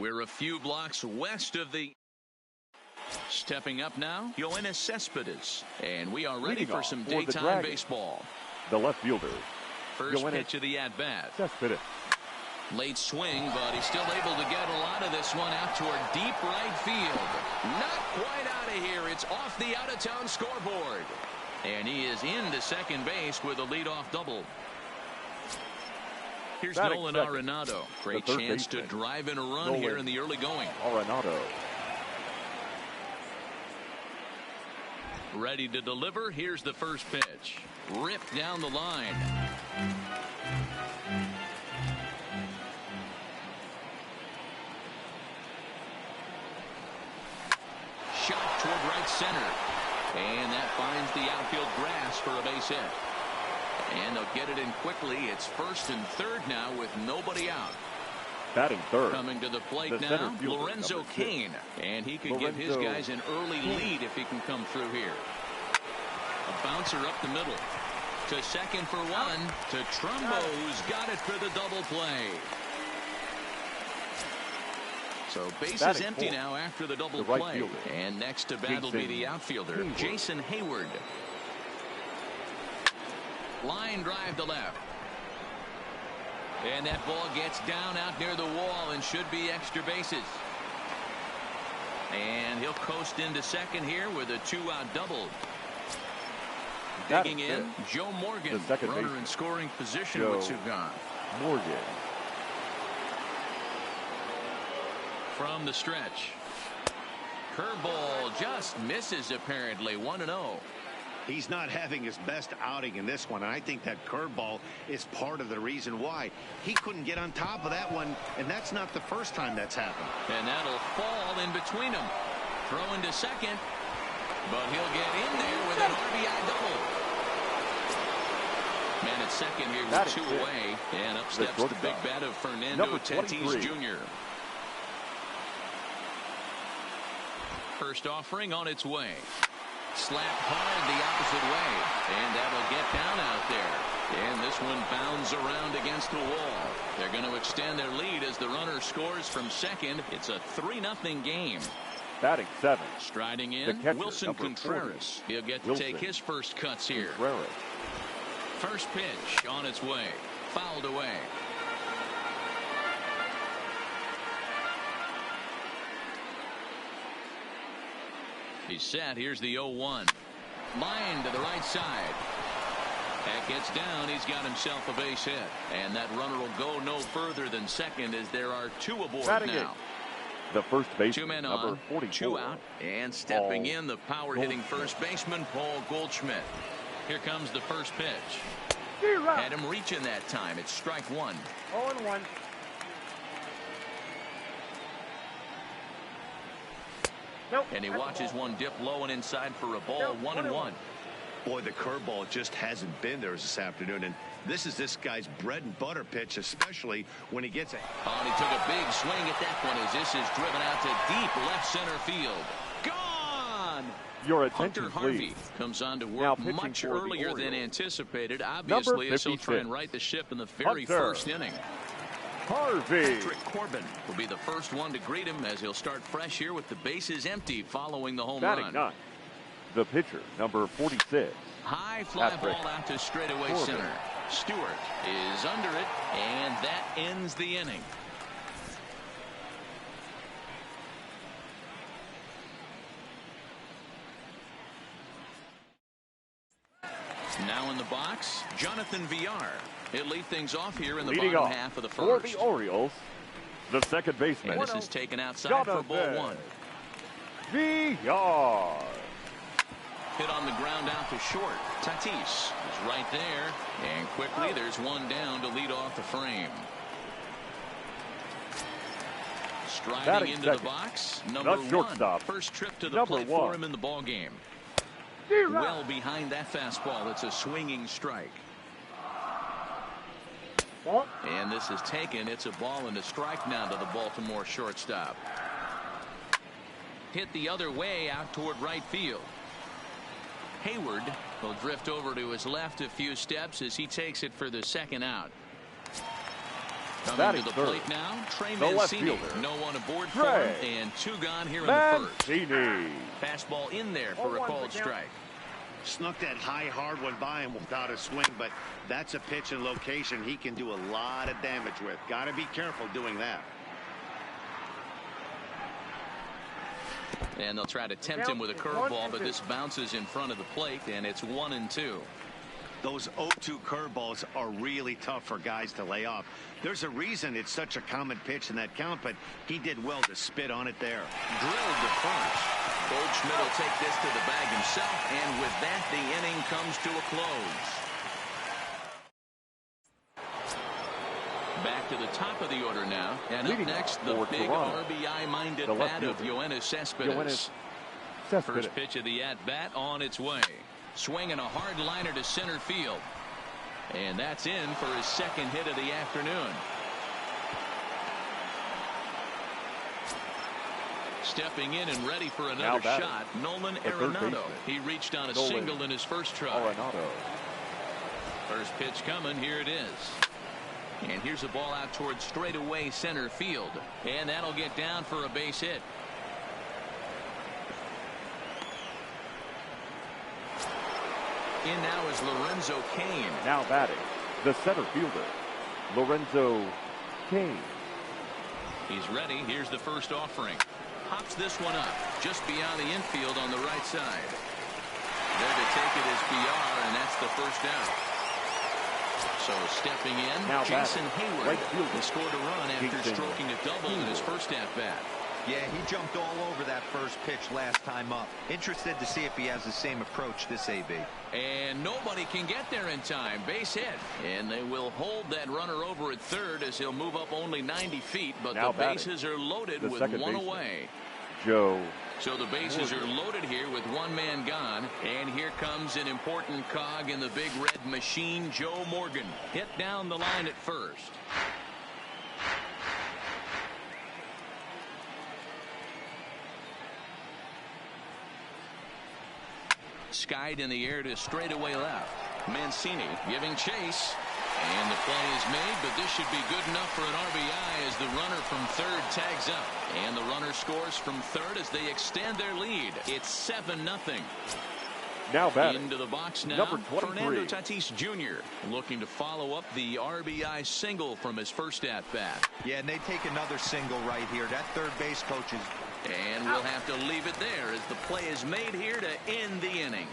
We're a few blocks west of the... Stepping up now, Yoenis Cespedes. And we are ready for some daytime baseball. The left fielder. First pitch of the at-bat. Cespedes. Late swing, but he's still able to get a lot of this one out toward deep right field. Not quite out of here. It's off the out-of-town scoreboard. And he is into second base with a leadoff double. Here's Nolan Arenado. Great chance to drive in a run here in the early going. Arenado. Ready to deliver. Here's the first pitch. Ripped down the line. Shot toward right center. And that finds the outfield grass for a base hit. And they'll get it in quickly. It's first and third now with nobody out. Batting third. Coming to the plate now, Lorenzo Cain. And he could give his guys an early lead if he can come through here. A bouncer up the middle. To second for one. To Trumbo, who's got it for the double play. So base is empty now after the double play. And next to bat will be the outfielder, Jason Hayward. Line drive to left. And that ball gets down out near the wall and should be extra bases. And he'll coast into second here with a two-out double. Digging in, Joe Morgan, runner in scoring position with two gone. Morgan. From the stretch. Curveball just misses apparently. 1-0. He's not having his best outing in this one. And I think that curveball is part of the reason why. He couldn't get on top of that one, and that's not the first time that's happened. And that'll fall in between them. Throw into second, but he'll get in there with an RBI double. Man at second here with two away. And up steps the big bat of Fernando Tatis Jr. First offering on its way. Slap hard the opposite way. And that'll get down out there. And this one bounds around against the wall. They're going to extend their lead as the runner scores from second. It's a 3-0 game. Batting seven. Striding in, Wilson Contreras. He'll get to take his first cuts here. First pitch on its way. Fouled away. He's set. Here's the 0-1. Line to the right side. That gets down. He's got himself a base hit. And that runner will go no further than second as there are two aboard now. The first baseman, two men number on, 44. two out. And stepping in, the power-hitting first baseman, Paul Goldschmidt. Here comes the first pitch. Had him reaching that time. It's strike one. 0-1. And he watches one dip low and inside for a ball. 1-1. Boy, the curveball just hasn't been there this afternoon, and this is this guy's bread and butter pitch, especially when he gets it. Oh, and he took a big swing at that one as this is driven out to deep left center field. Gone! Your attention, Hunter Harvey please. comes on to work much earlier than anticipated. Obviously, as he'll try and right the ship in the very first inning. Harvey. Patrick Corbin will be the first one to greet him as he'll start fresh here with the bases empty following the home run. Nine. The pitcher, number 46. High fly ball out to straightaway center. Stewart is under it, and that ends the inning. Now in the box, Jonathan Villar. He'll lead things off here in the bottom half of the first. For the Orioles, the second baseman. And this is taken outside for ball one. Villar. Hit on the ground out to short. Tatis is right there. And quickly there's one down to lead off the frame. Striding into the box, number one. First trip to the plate for him in the ball game. Well behind that fastball. It's a swinging strike. And this is taken. It's a ball and a strike now to the Baltimore shortstop. Hit the other way out toward right field. Hayward will drift over to his left a few steps as he takes it for the second out. Coming Batting to the third, plate now, Trey the left Mancini. fielder, No one aboard for Trey him, and 2 gone here in the first. Mancini. Fastball in there for a called strike. Snuck that high hard one by him without a swing, but that's a pitch and location he can do a lot of damage with. Got to be careful doing that. And they'll try to tempt him with a curveball, but this bounces in front of the plate, and it's 1-2. Those 0-2 curveballs are really tough for guys to lay off. There's a reason it's such a common pitch in that count, but he did well to spit on it there. Drilled to first. Goldschmidt will take this to the bag himself, and with that, the inning comes to a close. Back to the top of the order now, and up next, the big RBI-minded bat of Yoenis Cespedes. First pitch of the at-bat on its way. Swinging a hard liner to center field. And that's in for his second hit of the afternoon. Stepping in and ready for another shot, Nolan Arenado. He reached on a single in his first try. First pitch coming, here it is. And here's a ball out towards straightaway center field. And that'll get down for a base hit. In now is Lorenzo Cain. Now batting, the center fielder, Lorenzo Cain. He's ready. Here's the first offering. Hops this one up just beyond the infield on the right side. There to take it is BR, and that's the first out. So stepping in, now Jason Hayward. Right He scored a run after stroking a double in his first at-bat. Yeah, he jumped all over that first pitch last time up. Interested to see if he has the same approach this AB. And nobody can get there in time. Base hit. And they will hold that runner over at third as he'll move up only 90 feet. But now the bases are loaded with one away. Joe. So the bases are loaded here with one man gone. And here comes an important cog in the big red machine, Joe Morgan. Hit down the line at first. Skied in the air to straightaway left. Mancini giving chase. And the play is made, but this should be good enough for an RBI as the runner from third tags up. And the runner scores from third as they extend their lead. It's 7-0. Now batting. Into the box now, Number 23. Fernando Tatis Jr. looking to follow up the RBI single from his first at-bat. Yeah, and they take another single right here. That third base coach is... And we'll have to leave it there as the play is made here to end the inning.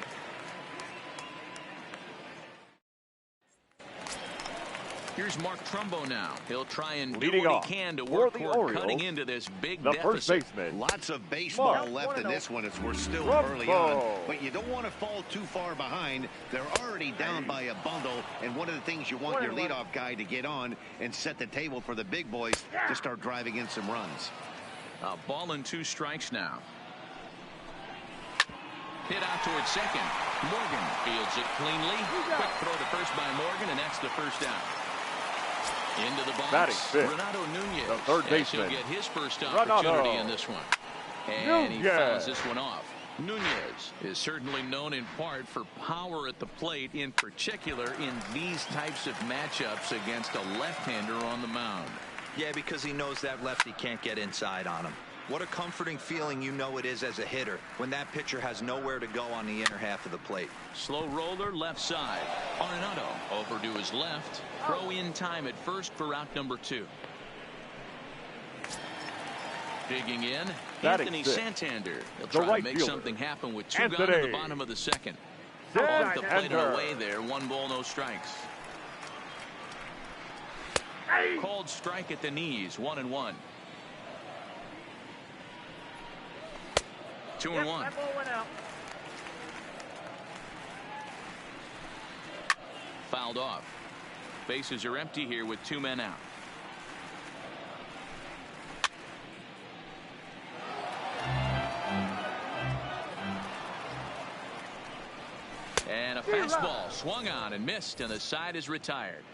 Here's Mark Trumbo now. He'll try and do what he can to work toward cutting into this big deficit. First baseman. Lots of baseball left in this one as we're still early on. But you don't want to fall too far behind. They're already down by a bundle. And one of the things you want your leadoff guy to get on and set the table for the big boys to start driving in some runs. A ball and 2 strikes now. Hit out towards second. Morgan fields it cleanly. Quick throw to first by Morgan, and that's the first out. Into the box, Renato Nunez. The third baseman. He'll get his first opportunity in this one. And he fouls this one off. Nunez is certainly known in part for power at the plate, in particular in these types of matchups against a left-hander on the mound. Yeah, because he knows that lefty can't get inside on him. What a comforting feeling you know it is as a hitter when that pitcher has nowhere to go on the inner half of the plate. Slow roller left side. Arenado over to his left. Throw in time at first for out number 2. Digging in, Anthony Santander. He'll try to make something happen with 2 gone at the bottom of the second. Off the plate and away there. 1 ball, no strikes. Called strike at the knees. 1-1. 2-1. Fouled off. Bases are empty here with 2 men out. And a fastball swung on and missed, and the side is retired.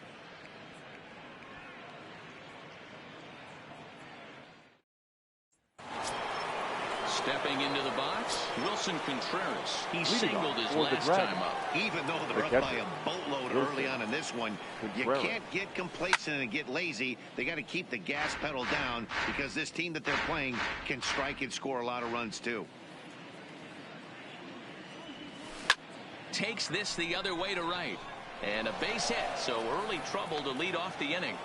Stepping into the box, Wilson Contreras. He Leading singled off his for the last Dragons. time up. Even though The they're up catcher, by a boatload Wilson early on in this one, you Contreras. can't get complacent and get lazy. They got to keep the gas pedal down because this team that they're playing can strike and score a lot of runs too. Takes this the other way to right. And a base hit, so early trouble to lead off the inning.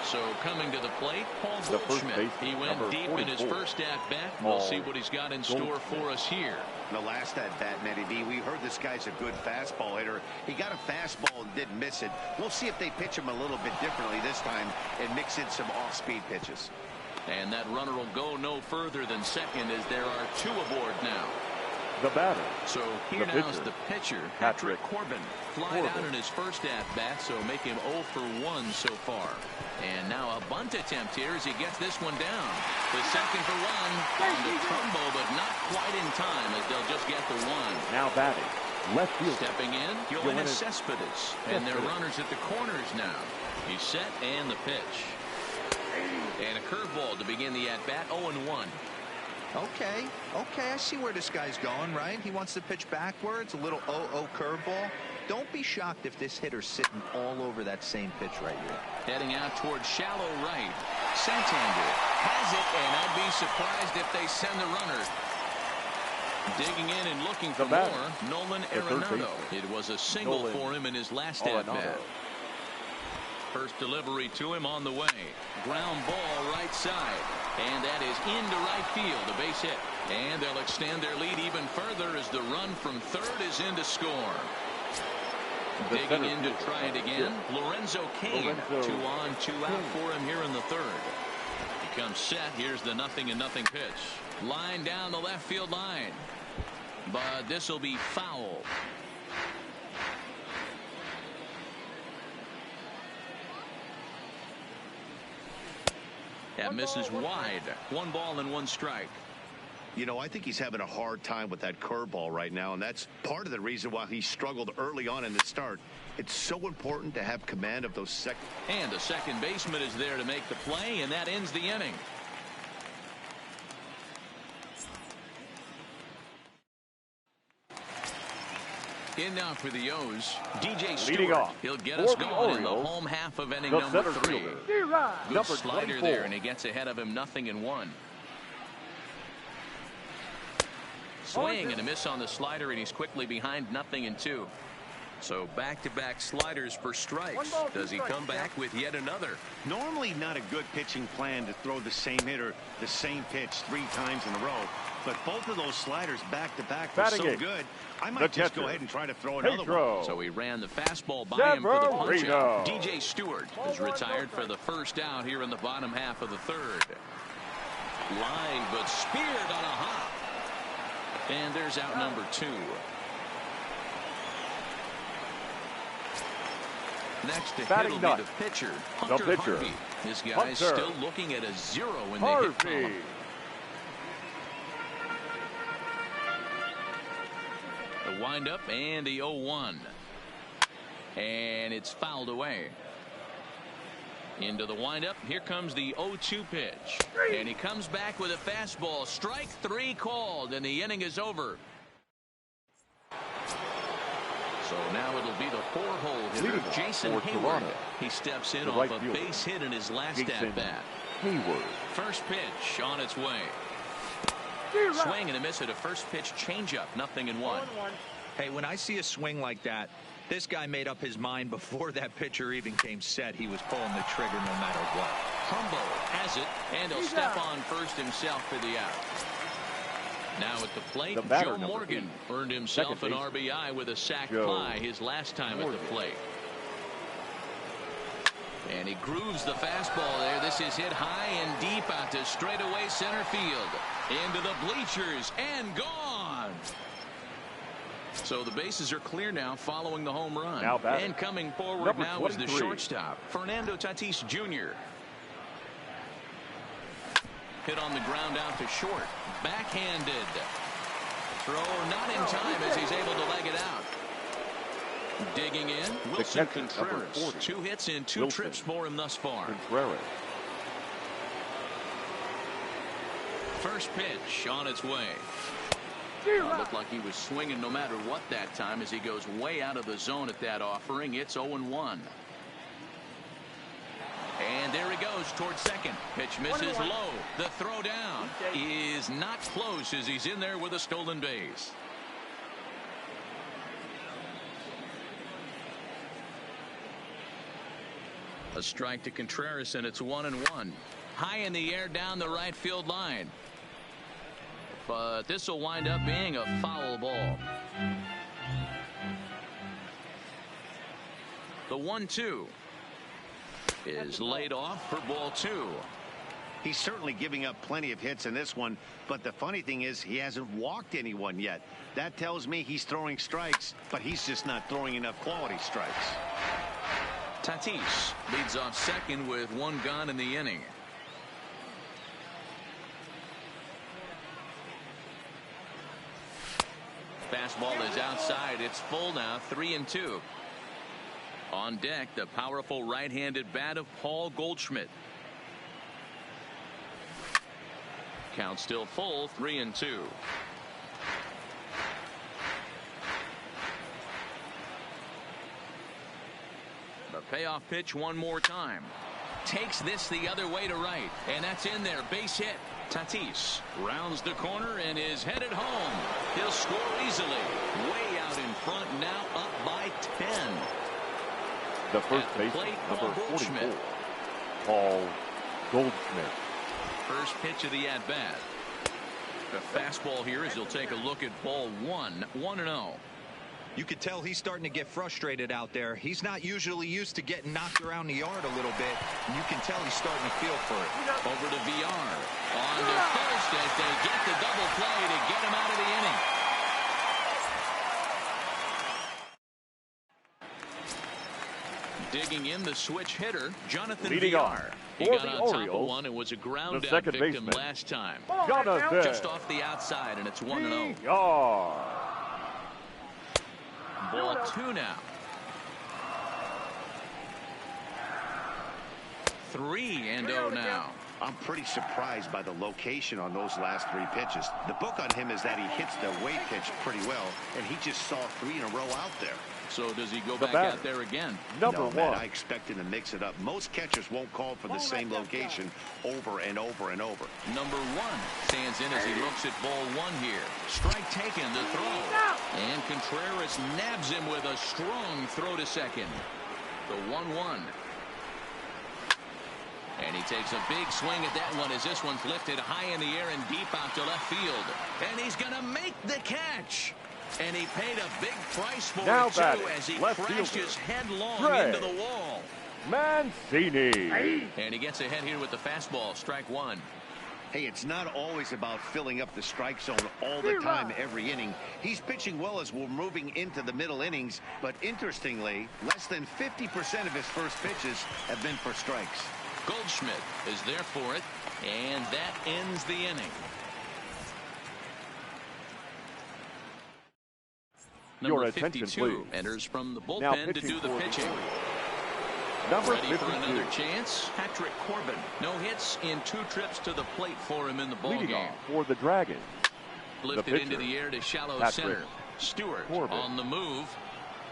So coming to the plate, Paul The first Goldschmidt. baseman, He went number deep in his 44. first at-bat. Paul We'll see what he's got in store for us here. The last at-bat, Matty B, we heard this guy's a good fastball hitter. He got a fastball and didn't miss it. We'll see if they pitch him a little bit differently this time and mix in some off-speed pitches. And that runner will go no further than second as there are two aboard now. The batter. So here The now is pitcher, the pitcher, Patrick Corbin. Flied out in his first at-bat, so make him 0 for 1 so far. And now a bunt attempt here as he gets this one down. The second for one on the Trumbo, but not quite in time as they'll just get the one. Now batting. Left field. Stepping in, Yoenis Cespedes. And their runners at the corners now. He's set and the pitch. And a curveball to begin the at-bat, 0-1. Okay, I see where this guy's going, right? He wants to pitch backwards, a little 0-0 curveball. Don't be shocked if this hitter's sitting all over that same pitch right here. Heading out towards shallow right. Santander has it, and I'd be surprised if they send the runner. Digging in and looking for more, Nolan Arenado. It was a single for him in his last at-bat. First delivery to him on the way. Ground ball right side. And that is into right field, a base hit. And they'll extend their lead even further as the run from third is in to score. Digging in to try it again. Lorenzo Cain. 2 on, 2 out for him here in the third. He comes set. Here's the 0-0 pitch. Line down the left field line. But this will be foul. That misses wide. 1 ball and 1 strike. You know, I think he's having a hard time with that curveball right now, and that's part of the reason why he struggled early on in the start. It's so important to have command of those second. And the second baseman is there to make the play, and that ends the inning. In now for the O's, DJ Stewart. He'll get us going in the home half of inning number 3. Good slider there, and he gets ahead of him 0-1. Swing and a miss on the slider, and he's quickly behind 0-2. So back-to-back sliders for strikes. Does he come back with yet another? Normally not a good pitching plan to throw the same hitter the same pitch 3 times in a row. But both of those sliders back-to-back were so good, I might just go ahead and try to throw another one. So he ran the fastball by him for the punch-out. DJ Stewart is retired for the first out here in the bottom half of the third. Line, but speared on a hop. And there's out number 2. Next to hit will be the pitcher, Hunter Harvey. This guy's still looking at a 0 in the hit column. The windup and the 0-1. And it's fouled away. Into the windup. Here comes the 0-2 pitch. And he comes back with a fastball. Strike 3 called, and the inning is over. So now it'll be the 4-hole hitter, Jason Hayward. He steps in off a base hit in his last at-bat. Hayward. First pitch on its way. Swing and a miss at a first pitch changeup. 0-1. Hey, when I see a swing like that, this guy made up his mind before that pitcher even came set. He was pulling the trigger no matter what. Trumbo has it, and he'll step on first himself for the out. Now at the plate, Joe Morgan earned himself an RBI with a sac fly his last time at the plate. And he grooves the fastball there. This is hit high and deep out to straightaway center field. Into the bleachers and gone. So the bases are clear now following the home run. And coming forward now is the shortstop, Fernando Tatis Jr. Hit on the ground out to short. Backhanded. Throw not in time as he's able to leg it out. Digging in, Wilson Contreras. 2 hits and 2 trips for him thus far. First pitch on its way. Looked like he was swinging no matter what that time as he goes way out of the zone at that offering. It's 0-1. And there he goes towards second. Pitch misses low. The throw down is not close as he's in there with a stolen base. A strike to Contreras, and it's 1-1. High in the air down the right field line. But this will wind up being a foul ball. The 1-2 is laid off for ball 2. He's certainly giving up plenty of hits in this one, but the funny thing is he hasn't walked anyone yet. That tells me he's throwing strikes, but he's just not throwing enough quality strikes. Tatis leads off second with 1 gone in the inning. Fastball is outside. It's full now. 3-2. On deck, the powerful right-handed bat of Paul Goldschmidt. Count still full. 3-2. The payoff pitch one more time. Takes this the other way to right, and that's in there. Base hit. Tatis rounds the corner and is headed home. He'll score easily. Way out in front now, up by 10. The first baseman, number 44, Paul Goldschmidt. First pitch of the at-bat. The fastball here as he'll take a look at ball 1. 1-0. You could tell he's starting to get frustrated out there. He's not usually used to getting knocked around the yard a little bit, and you can tell he's starting to feel for it. Over to VR. On to first as they get the double play to get him out of the inning. Digging in the switch hitter, Jonathan Leading VR. He for got the on top of Orioles, one and was a ground the out second victim baseman, last time. Jonathan Just off the outside, and it's 1-0. VR. Ball 2 now. 3-0 now. I'm pretty surprised by the location on those last 3 pitches. The book on him is that he hits the away pitch pretty well, and he just saw 3 in a row out there. So does he go back out there again? Number 1. Matt, I expect him to mix it up. Most catchers won't call for the same location over and over and over. Number 1 stands in as he looks at ball 1 here. Strike taken, the throw. And Contreras nabs him with a strong throw to second. The 1-1. And he takes a big swing at that one as this one's lifted high in the air and deep out to left field. And he's going to make the catch. And he paid a big price for it, too, as he crashes headlong into the wall. Mancini. And he gets ahead here with the fastball. Strike 1. Hey, it's not always about filling up the strike zone all the time, every inning. He's pitching well as we're moving into the middle innings. But interestingly, less than 50% of his first pitches have been for strikes. Goldschmidt is there for it, and that ends the inning. Number 52 enters from the bullpen to do the pitching. Number Ready 52. for another chance, Patrick Corbin. No hits in 2 trips to the plate for him in the ballgame. For the Dragons. Lifted into the air to shallow center. Stewart on the move.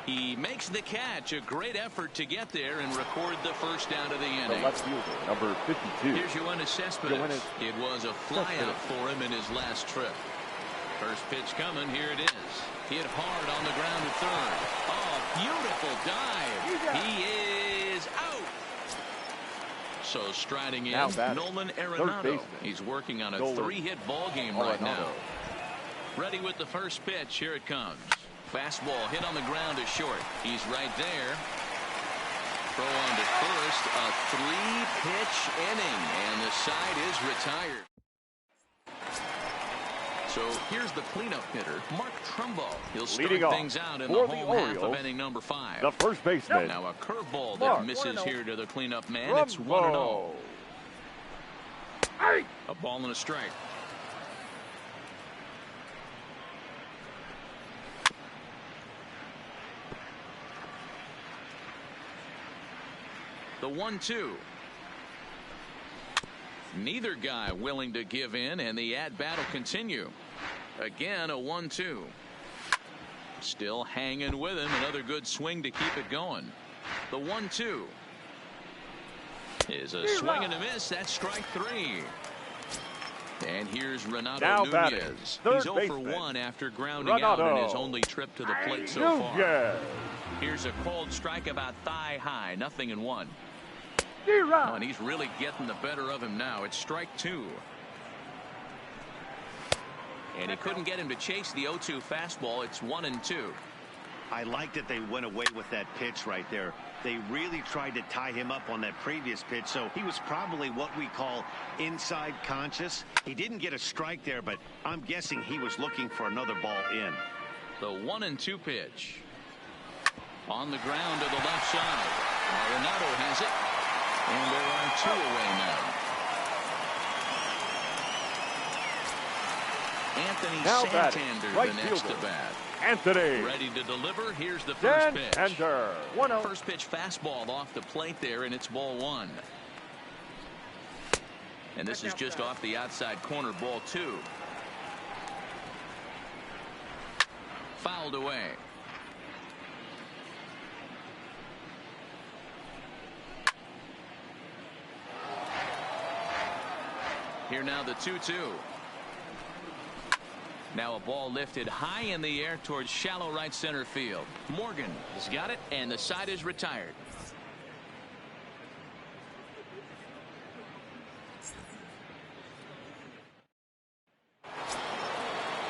He makes the catch. A great effort to get there and record the first down of the inning. The left fielder, number 52. Here's Yoenis Cespedes. It was a flyout for him in his last trip. First pitch coming. Here it is. Hit hard on the ground at third. Oh, beautiful dive. He is out. So striding in, Nolan Arenado. He's working on a 3-hit ball game right now. Ready with the first pitch. Here it comes. Fastball hit on the ground to short. He's right there. Throw on to first. A 3-pitch inning, and the side is retired. So here's the cleanup hitter, Mark Trumbo. He'll start things out in the home half of inning number 5. The first baseman. Now a curveball that misses here to the cleanup man. It's 1-0. A ball and a strike. The 1-2. Neither guy willing to give in, and the at-bat will continue. Again, a 1-2. Still hanging with him. Another good swing to keep it going. The 1-2 is a swing and a miss. That's strike 3. And here's Renato Now Nunez. batting, He's 0 third for baseman, 1 after grounding Renato out in his only trip to the plate so far. Here's a cold strike about thigh high. 0-1. Oh, and he's really getting the better of him now. It's strike 2. And he couldn't get him to chase the 0-2 fastball. It's 1-2. I like that they went away with that pitch right there. They really tried to tie him up on that previous pitch, so he was probably what we call inside conscious. He didn't get a strike there, but I'm guessing he was looking for another ball in. The 1-2 pitch. On the ground to the left side. Renato has it. And there are 2 away now. Anthony Now Santander, right the next fielder, to bat. Anthony. Ready to deliver. Here's the first pitch. Santander. 1-0. First pitch fastball off the plate there, and it's ball 1. And this is just off the outside corner, ball 2. Fouled away. Here now the 2-2. Now a ball lifted high in the air towards shallow right center field. Morgan has got it, and the side is retired.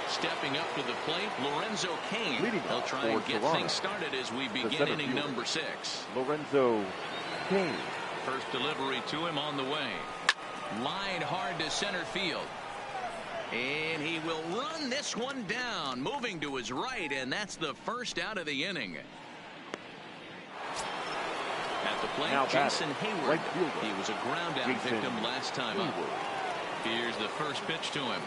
Stepping up to the plate, Lorenzo Cain. He'll try and get things started as we begin inning number 6. Lorenzo Cain. First delivery to him on the way. Line hard to center field. And he will run this one down, moving to his right, and that's the first out of the inning. At the plate, now Jason Hayward. Right fielder. He was a ground out victim last time up. Here's the first pitch to him.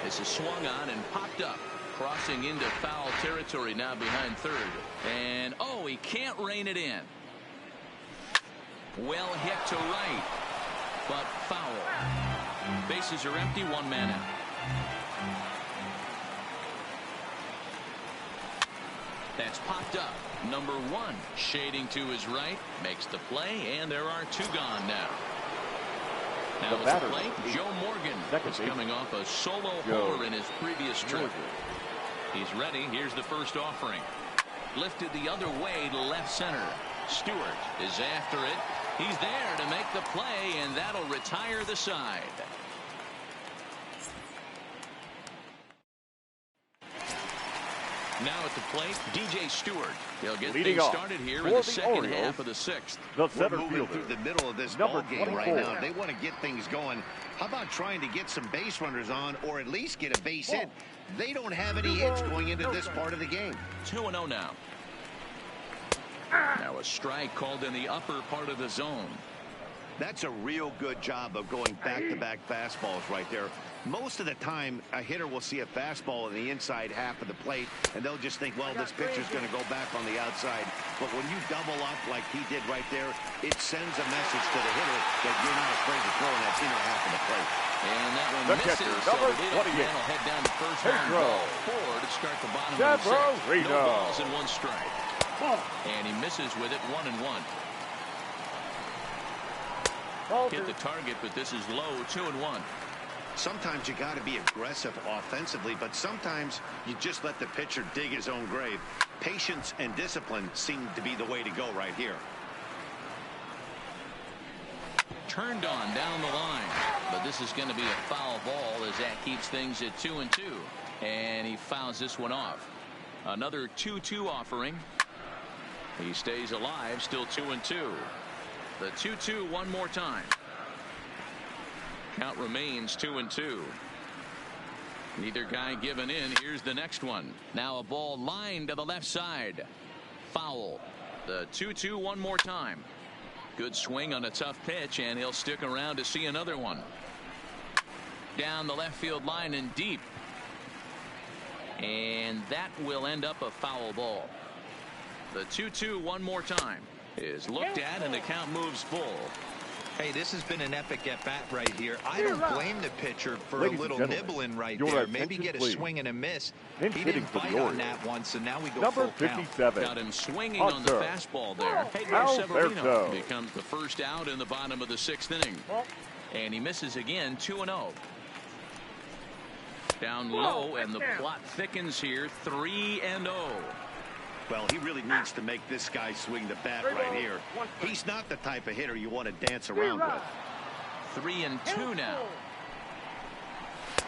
This is swung on and popped up, crossing into foul territory now behind third. And oh, he can't rein it in. Well hit to right, but foul. Bases are empty, 1 man out. That's popped up. Number 1 shading to his right, makes the play, and there are 2 gone now. Now at the plate, Joe Morgan is coming off a solo homer in his previous trip. He's ready. Here's the first offering. Lifted the other way to left center. Stewart is after it. He's there to make the play, and that'll retire the side. Now at the plate, DJ Stewart. He'll get things started here in the second half of the 6th. The center We're moving through the middle of this ball game right now. They want to get things going. How about trying to get some base runners on, or at least get a base hit? They don't have any hits going into this part of the game. 2-0 now. Now a strike called in the upper part of the zone. That's a real good job of going back-to-back fastballs right there. Most of the time, a hitter will see a fastball in the inside half of the plate, and they'll just think, well, this pitcher's going to go back on the outside. But when you double up like he did right there, it sends a message to the hitter that you're not afraid to throw in that inner half of the plate. And that one misses, so the leadoff man will head down to first round ball 4 to start the bottom of the 6th. No balls and 1 strike. And he misses with it, 1-1. Hit the target, but this is low, 2-1. Sometimes you got to be aggressive offensively, but sometimes you just let the pitcher dig his own grave. Patience and discipline seem to be the way to go right here. Turned on down the line, but this is going to be a foul ball as that keeps things at 2-2. And he fouls this one off. Another 2-2 offering. He stays alive, still 2-2. The 2-2 one more time. Count remains 2-2. Neither guy giving in. Here's the next one. Now a ball lined to the left side. Foul. The 2-2 one more time. Good swing on a tough pitch, and he'll stick around to see another one. Down the left field line and deep. And that will end up a foul ball. The 2-2 one more time is looked at, and the count moves full. Hey, this has been an epic at-bat right here. I don't blame the pitcher for Ladies a little nibbling right your there. Maybe attention, get a please. swing and a miss. Pinch He hitting didn't for the bite on Orioles. that one, so now we go Number full count. 57. Got him swinging on the Hunter. fastball there. Pedro Severino Alberto. becomes the first out in the bottom of the 6th inning. And he misses again, 2-0. Down low, and the plot thickens here, 3-0. Well, he really needs to make this guy swing the bat right here. He's not the type of hitter you want to dance around with. 3-2 now.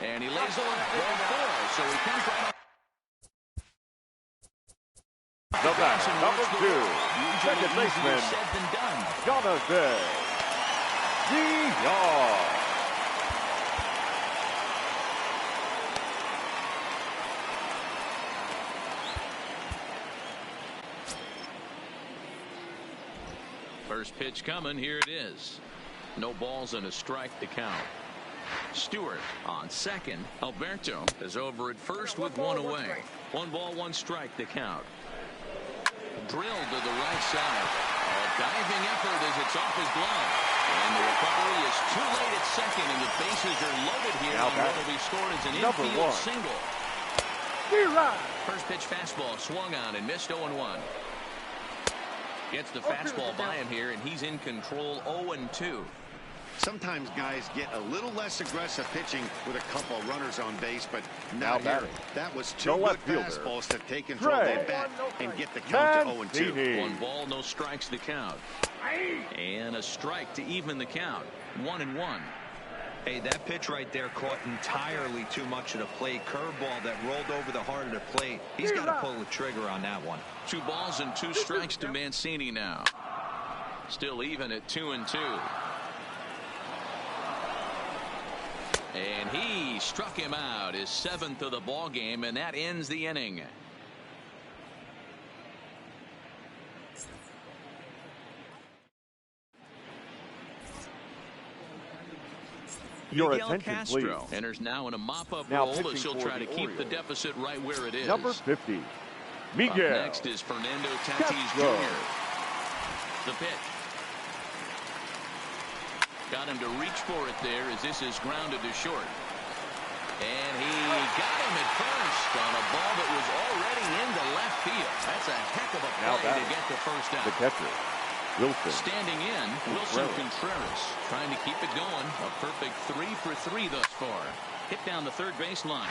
And he lays off ball 4, so he comes right up. The batter, number 2, second baseman, Said than done. Jonathan Diaz. First pitch coming. Here it is. No balls and a strike to count. Stewart on second. Alberto is over at first with 1 away. 1 ball, 1 strike to count. Drilled to the right side. A diving effort as it's off his glove. And the recovery is too late at second, and the bases are loaded here on what will be scored as an infield single. First pitch fastball swung on and missed 0-1. Gets the fastball by him here, and he's in control 0-2. Sometimes guys get a little less aggressive pitching with a couple runners on base, but not here. That was 2 good fastballs to take control of that bat and get the count to 0-2. 1 ball, no strikes to count. And a strike to even the count. 1-1. Hey, that pitch right there caught entirely too much of the plate. Curveball that rolled over the heart of the plate. He's got to pull the trigger on that one. 2 balls and 2 strikes to Mancini now. Still even at 2-2. And he struck him out, his 7th of the ball game, and that ends the inning. Your Miguel attention, Castro please. enters now in a mop-up Now role as he'll pitching try for to the keep the Orioles. deficit right where it is. Number 50, Up Miguel next is Fernando Tatis Castro. Jr. The pitch. Got him to reach for it there as this is grounded to short. And he got him at first on a ball that was already into left field. That's a heck of a play to get the first out. The catcher, Wilson. Standing in, Wilson Contreras trying to keep it going. A perfect 3 for 3 thus far. Hit down the third baseline.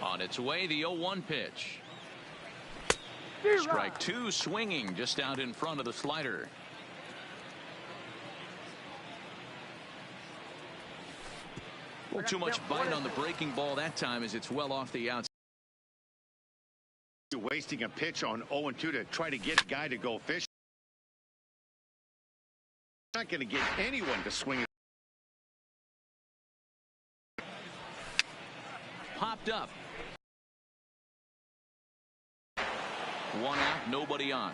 On its way, the 0-1 pitch. Strike 2 swinging just out in front of the slider. A little too much bite on the breaking ball that time as it's well off the outside. Wasting a pitch on 0-2 to try to get a guy to go fish. Not going to get anyone to swing. Popped up. 1 out, nobody on.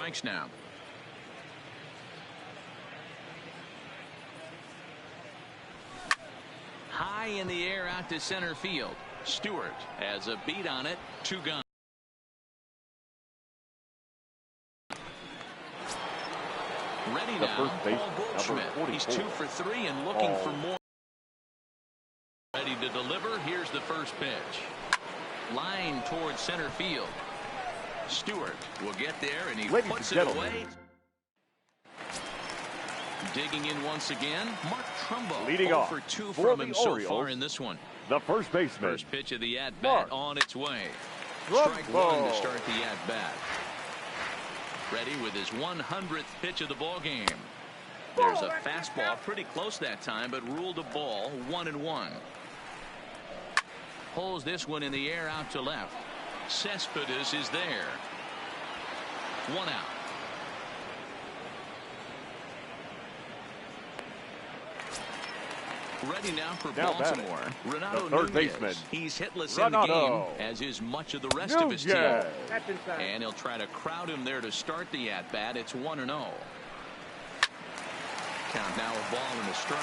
Thanks now. High in the air out to center field. Stewart has a beat on it. 2 gone. Ready The now. first base, Paul number Goldschmidt. 44. He's 2 for 3 and looking for more. Ready to deliver. Here's the first pitch. Line towards center field. Stewart will get there, and he puts it away. Digging in once again, Mark Trumbo. Leading off for 2 for from the him so Orioles, far in this one. The first baseman. First pitch of the at-bat on its way. Strike Trumbo. 1 to start the at-bat. Ready with his 100th pitch of the ball game. There's a fastball pretty close that time, but ruled a ball. 1-1. Pulls this one in the air out to left. Cespedes is there. 1 out. Ready now for Baltimore. Renato third Nunez. baseman. He's hitless Renato in the game, as is much of the rest of his team. Nunez. And he'll try to crowd him there to start the at-bat. It's 1-0. Count now a ball and a strike.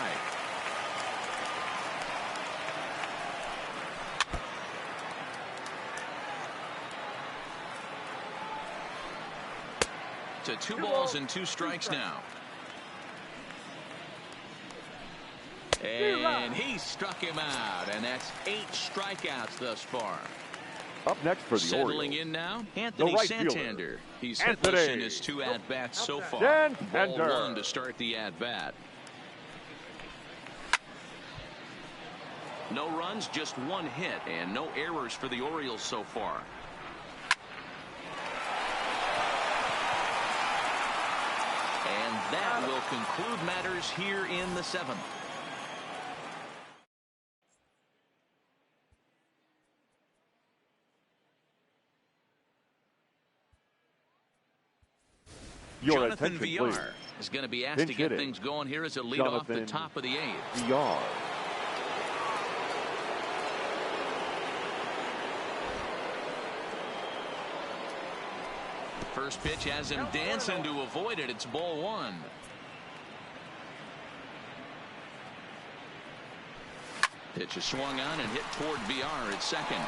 To 2 balls and 2 strikes now. And he struck him out, and that's 8 strikeouts thus far. Up next for the Settling Orioles, in now, Anthony right Santander. fielder, He's Anthony hitless in his 2 at-bats so far. Santander. Ball 1 to start the at-bat. No runs, just 1 hit, and no errors for the Orioles so far. And that will conclude matters here in the 7th. Jonathan Villar is going to be asked to get things going here as a lead off the top of the 8th. Villar. First pitch has him dancing to avoid it. It's ball 1. Pitch is swung on and hit toward Villar at second.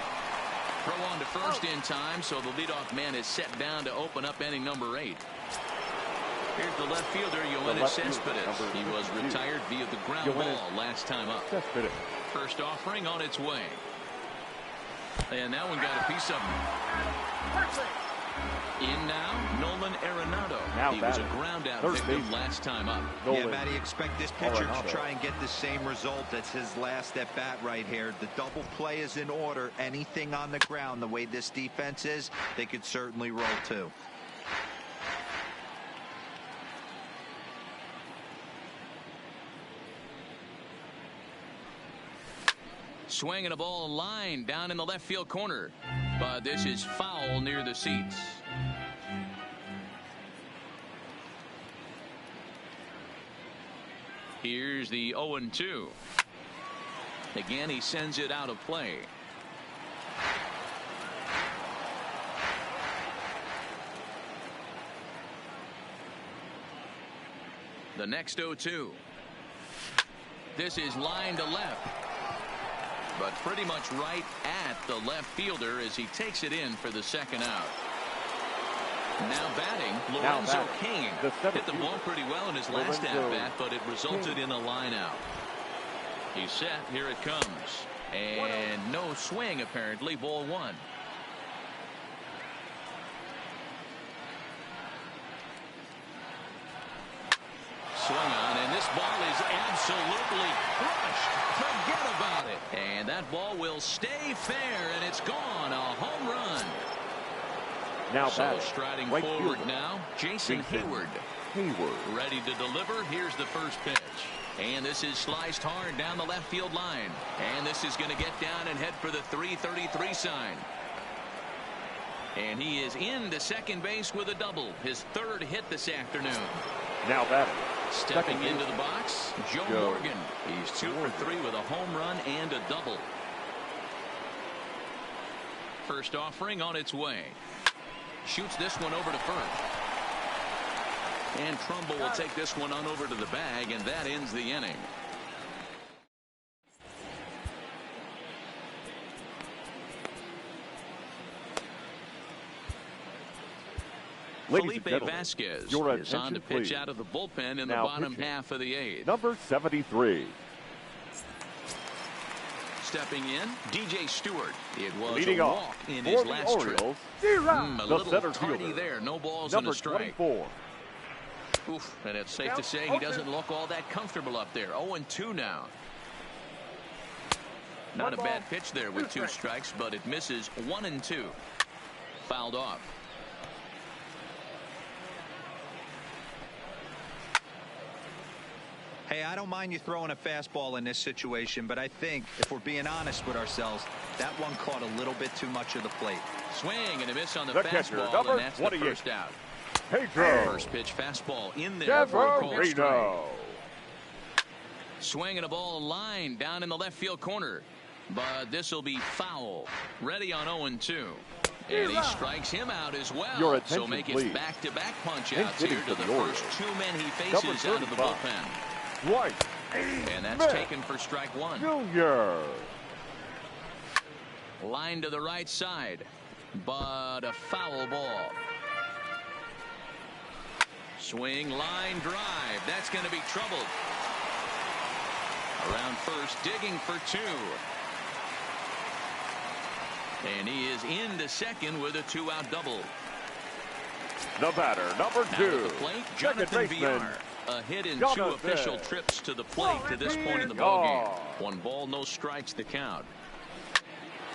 Throw on to first in time, so the leadoff man is set down to open up inning number 8. Here's the left fielder, Yoenis Cespedes. He was retired via the ground ball last time up. First offering on its way. And that one got a piece of him. In now, Nolan Arenado. He was a ground out victim last time up. Yeah, Matty, expect this pitcher to try and get the same result. That's his last at bat right here. The double play is in order. Anything on the ground, the way this defense is, they could certainly roll too. Swinging a ball line down in the left field corner. But this is foul near the seats. Here's the 0-2. Again, he sends it out of play. The next 0-2. This is line to left. But pretty much right at the left fielder as he takes it in for the second out. Now batting, Lorenzo Cain. Hit the ball pretty well in his last at-bat, but it resulted in a line out. He's set. Here it comes. And no swing, apparently. Ball 1. Swung on, and this ball is absolutely crushed. Forget about it. And that ball will stay fair, and it's gone. A home run. Now so striding right forward fielder, now, Jason Hayward. Ready to deliver. Here's the first pitch. And this is sliced hard down the left field line. And this is going to get down and head for the 333 sign. And he is into second base with a double. His 3rd hit this afternoon. Now batting. Stepping into the box, Joe Morgan. He's 2 for 3 with a home run and a double. First offering on its way. Shoots this one over to first. And Trumbull will take this one on over to the bag, and that ends the inning. Felipe Vasquez is on to pitch out of the bullpen in the bottom half of the 8th. Number 73. Stepping in, DJ Stewart. It was leading a walk in his last trip. A little tardy there. No balls and a strike. 24. Oof, and it's safe to say he doesn't look all that comfortable up there. 0-2 now. Not a bad pitch there with 2 strikes, but it misses 1-2. Fouled off. Hey, I don't mind you throwing a fastball in this situation, but I think if we're being honest with ourselves, that one caught a little bit too much of the plate. Swing and a miss on the fastball, and that's the first out. Pedro. First pitch fastball in there for a called strike. Swinging a ball line down in the left field corner, but this will be foul. Ready on 0-2. And he strikes him out as well. So make it back-to-back punch-outs here to the first 2 men he faces out of the bullpen. Right. And that's taken for strike 1. Junior. Line to the right side, but a foul ball. Swing, line drive. That's going to be troubled. Around first, digging for 2. And he is into second with a 2-out double. The batter, number 2. Now at the plate, Jonathan Villar. A hit in 2 official trips to the plate to this point in the ballgame. 1 ball, no strikes to count.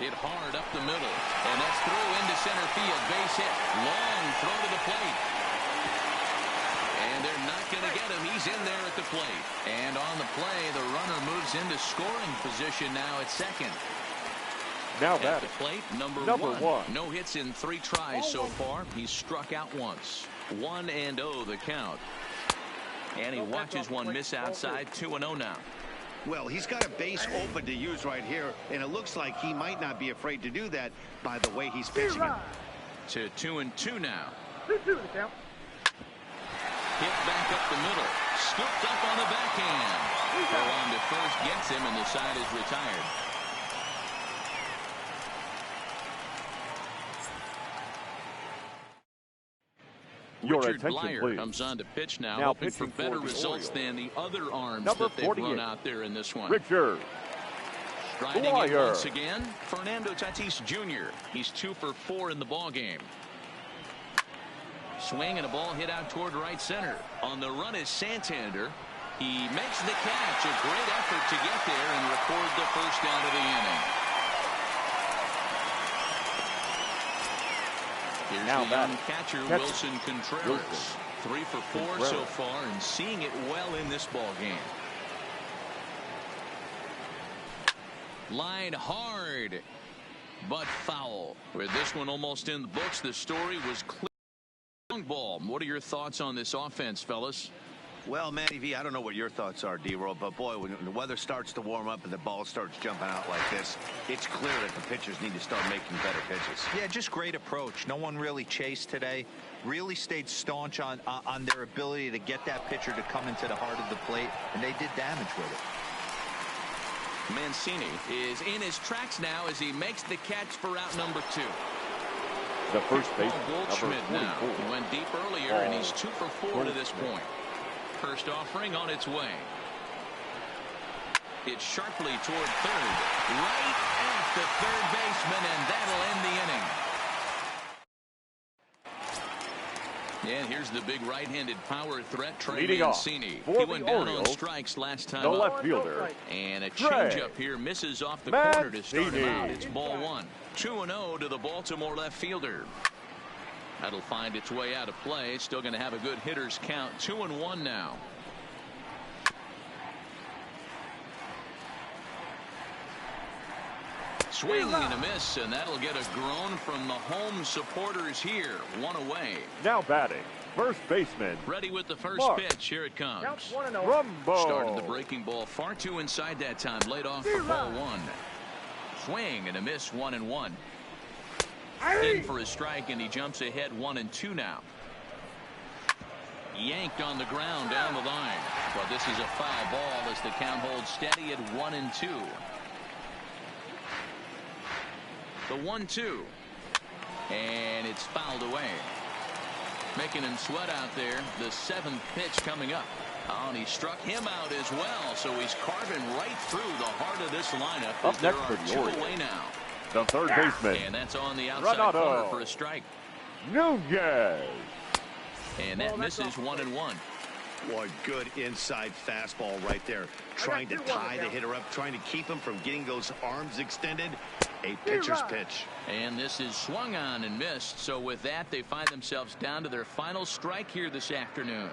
Hit hard up the middle, and that's through into center field. Base hit. Long throw to the plate. And they're not going to get him. He's in there at the plate. And on the play, the runner moves into scoring position now at second. Now at the plate, number 1. 1. No hits in 3 tries so far. He's struck out once. 1-0 the count. And he watches one miss outside. 2-0 now. Well, he's got a base open to use right here, and it looks like he might not be afraid to do that by the way he's pitching it. To 2-2 now. 2-2 the count. Hit back up the middle. Scooped up on the backhand. Throw on to first, gets him, and the side is retired. Your Richard attention, Blyer please. comes on to pitch now, Now hoping for pitching better for the results Orioles. than the other arms Number that they've 48. run out there in this one. Richard Striding in Blyer. once again, Fernando Tatis Jr. He's 2 for 4 in the ball game. Swing and a ball hit out toward right center. On the run is Santander. He makes the catch. A great effort to get there and record the first out of the inning. Here's Now the young catcher, Wilson Contreras. Wilson. 3 for 4 so far and seeing it well in this ball game. Line hard, but foul. With this one almost in the books, the story was clear. Long ball. What are your thoughts on this offense, fellas? Well, Matty V, I don't know what your thoughts are, D-Roll, but boy, when the weather starts to warm up and the ball starts jumping out like this, it's clear that the pitchers need to start making better pitches. Yeah, just great approach. No one really chased today. Really stayed staunch on their ability to get that pitcher to come into the heart of the plate, and they did damage with it. Mancini is in his tracks now as he makes the catch for out number 2. The first base, Goldschmidt number now. 44. He went deep earlier, and he's 2 for 4 to this point. First offering on its way. It's sharply toward third. Right at the third baseman, and that'll end the inning. And here's the big right-handed power threat, Trey Leading off Mancini. for He went down Orioles, on strikes last time the up. left fielder. And a Trey changeup here misses off the corner to start him out. Mancini. It's ball 1. 2-0 to the Baltimore left fielder. That'll find its way out of play. Still going to have a good hitter's count. 2-1 now. Swing and a miss, and that'll get a groan from the home supporters here. 1 away. Now batting, first baseman. Ready with the first Mark. pitch. Here it comes. Count 1-0. Rumbo. Started the breaking ball far too inside that time. Laid off for ball 1. Swing and a miss. 1-1. In for a strike, and he jumps ahead 1-2 now. Yanked on the ground down the line. But this is a foul ball as the count holds steady at 1-2. The 1-2. And it's fouled away. Making him sweat out there. The 7th pitch coming up. Oh, and he struck him out as well. So he's carving right through the heart of this lineup. Up There next are for the 2 Orioles. away now. The third baseman. And that's on the outside Renato corner for a strike. Nunez. And that misses 1-1. Boy, good inside fastball right there. Trying to tie the hitter up, trying to keep him from getting those arms extended. A pitcher's pitch. And this is swung on and missed. So with that, they find themselves down to their final strike here this afternoon.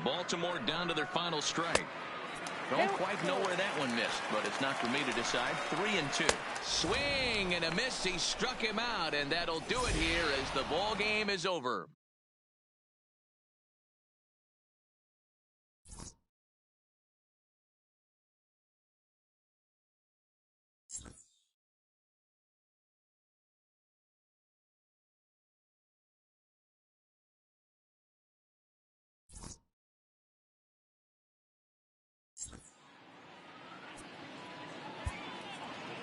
Baltimore down to their final strike. Don't quite know where that one missed, but it's not for me to decide. 3-2. Swing and a miss. He struck him out, and that'll do it here as the ball game is over.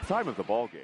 Time of the ball game.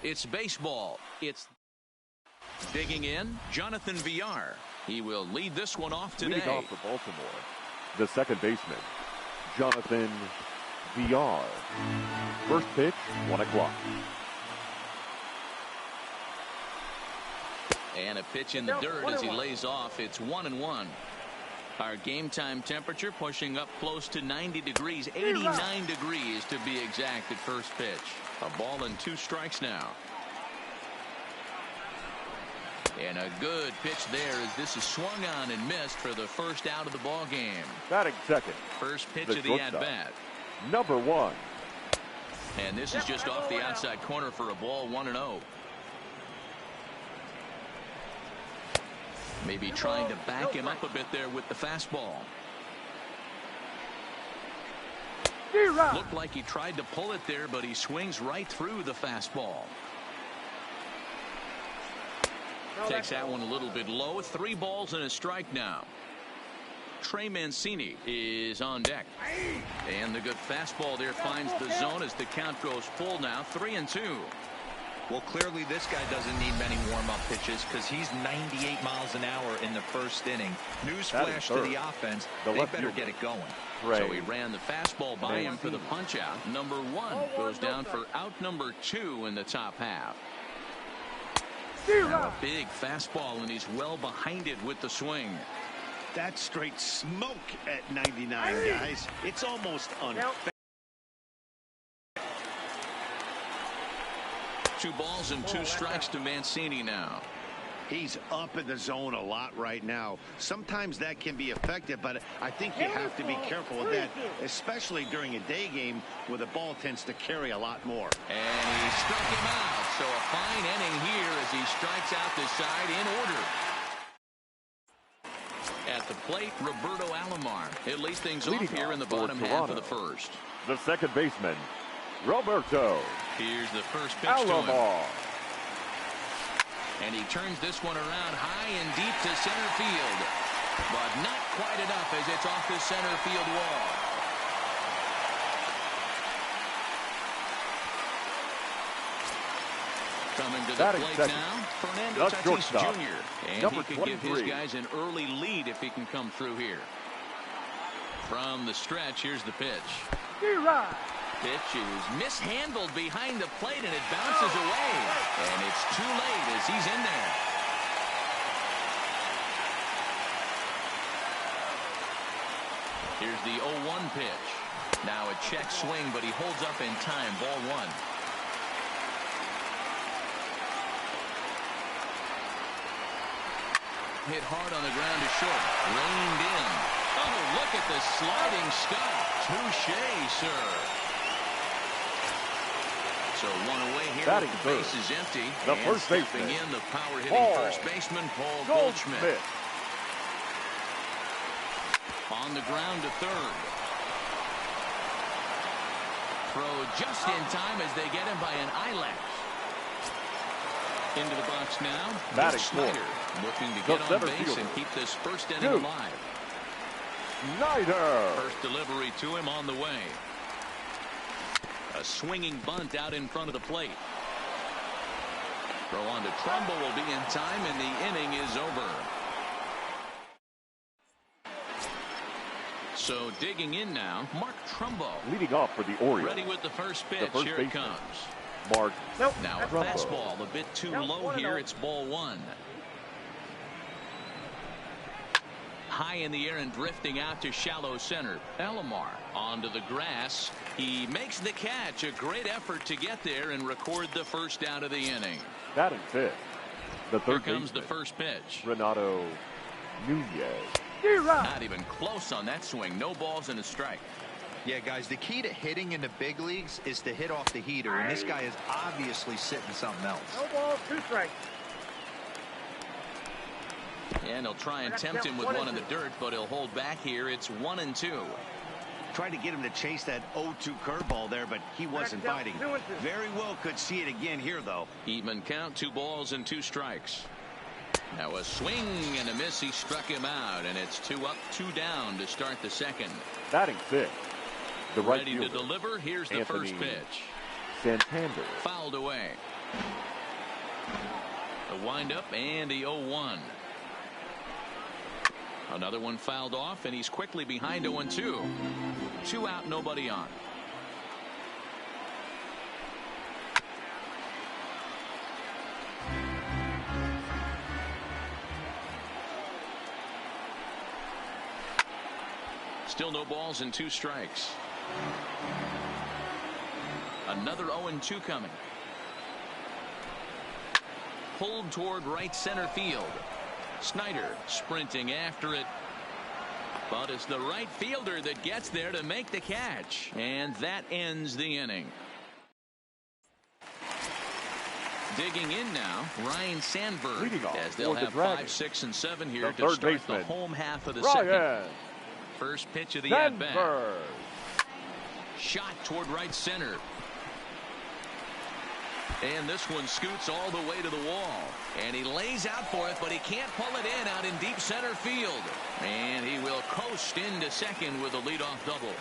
It's baseball. It's digging in, Jonathan Villar. He will lead this one off today. Leading off for Baltimore, the second baseman, Jonathan Villar. First pitch, 1 o'clock. And a pitch in the dirt as he lays off. It's 1-1. Our game time temperature pushing up close to 90 degrees, 89 degrees to be exact at first pitch. A ball and 2 strikes now. And a good pitch there as this is swung on and missed for the first out of the ball game. Batting second. First pitch of the at-bat. Number 1. And this is just off the outside corner for a ball, 1-0. Maybe trying to back him up a bit there with the fastball. Looked like he tried to pull it there, but he swings right through the fastball. Takes that one a little bit low. 3 balls and a strike now. Trey Mancini is on deck. And the good fastball there finds the zone as the count goes full now. 3-2. Well, clearly this guy doesn't need many warm-up pitches because he's 98 miles an hour in the first inning. Newsflash to the offense. They better get it going. So he ran the fastball by him for the punch-out. Number 1 goes down for out number 2 in the top half. Now a big fastball, and he's well behind it with the swing. That's straight smoke at 99, guys. It's almost unfair. 2 balls and 2 strikes to Mancini now. He's up in the zone a lot right now. Sometimes that can be effective, but I think you have to be careful with that, especially during a day game where the ball tends to carry a lot more. And he struck him out. So a fine inning here as he strikes out the side in order. At the plate, Roberto Alomar. He'll lead things off here in the bottom half of the first. The second baseman, Roberto. Here's the first pitch to him. And he turns this one around high and deep to center field. But not quite enough as it's off the center field wall. Coming to the plate now, Fernando Tatis Jr. And he could give his guys an early lead if he can come through here. From the stretch, here's the pitch. Pitch is mishandled behind the plate, and it bounces away. And it's too late as he's in there. Here's the 0-1 pitch. Now a check swing, but he holds up in time. Ball 1. Hit hard on the ground to short. Reined in. Oh, look at the sliding stop. Touché, sir. So 1 away here. The base is empty. The first baseman in, the power hitting first baseman, Paul Goldschmidt. On the ground to third. Throw just in time as they get him by an eyelash. Into the box now. Batting Snyder looking to get on base and keep this first inning alive. Snyder. First delivery to him on the way. A swinging bunt out in front of the plate. Throw on to Trumbo will be in time, and the inning is over. So digging in now, Mark Trumbo. Leading off for the Orioles. Ready with the first pitch. Here it comes. Mark. Now a fastball a bit too low here. It's ball 1. High in the air and drifting out to shallow center. Alomar onto the grass. He makes the catch. A great effort to get there and record the first out of the inning. Batting fifth. The third Here comes the first pitch. Renato Nunez. Not even close on that swing. No balls and a strike. Yeah, guys, the key to hitting in the big leagues is to hit off the heater, and this guy is obviously sitting something else. No balls, 2 strikes. And he'll try and tempt him with one in the dirt, but he'll hold back here. It's 1-2. Tried to get him to chase that 0-2 curveball there, but he wasn't biting. Very well could see it again here, though. Even count, 2 balls and 2 strikes. Now a swing and a miss. He struck him out, and it's 2 up, 2 down to start the second. Batting fifth. The right ready to deliver. Here's the first pitch. Santander. Fouled away. The windup and the 0-1. Another one fouled off, and he's quickly behind 0-2. 2 out, nobody on. Still no balls and 2 strikes. Another 0-2 coming. Pulled toward right center field. Snyder sprinting after it. But it's the right fielder that gets there to make the catch. And that ends the inning. Digging in now, Ryan Sandberg, as they'll have 5, 6, and 7 here to start the home half of the second. First pitch of the at-bat. Shot toward right center. And this one scoots all the way to the wall. And he lays out for it, but he can't pull it in out in deep center field. And he will coast into second with a leadoff double.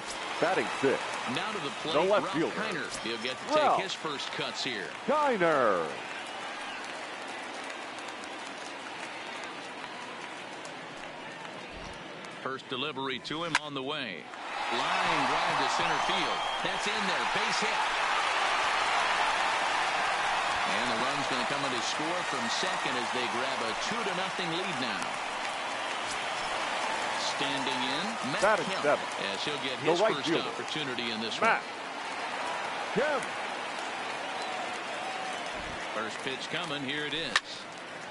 Batting 6. Now to the plate, the left Ralph fielder. Kiner. He'll get to take his first cuts here. Kiner. First delivery to him on the way. Line drive to center field. That's in there. Base hit. And the run's going to come in to score from second as they grab a 2-0 lead now. Standing in, Matt Kemp, 7. as he'll get his right first fielder. opportunity in this Matt Kemp. First pitch coming. Here it is.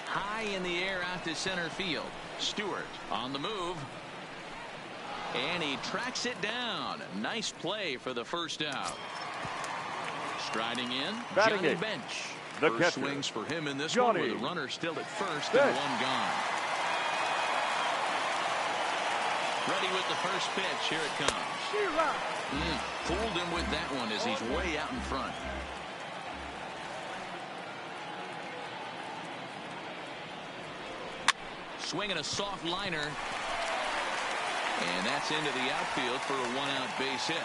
High in the air out to center field. Stewart on the move. And he tracks it down. Nice play for the first out. Striding in, Batting Johnny 8. Bench. The First catcher, swings for him in this Johnny one with a runner still at first Bench. and 1 gone. Ready with the first pitch. Here it comes. Fooled him with that one as he's way out in front. Swinging a soft liner. And that's into the outfield for a 1-out base hit.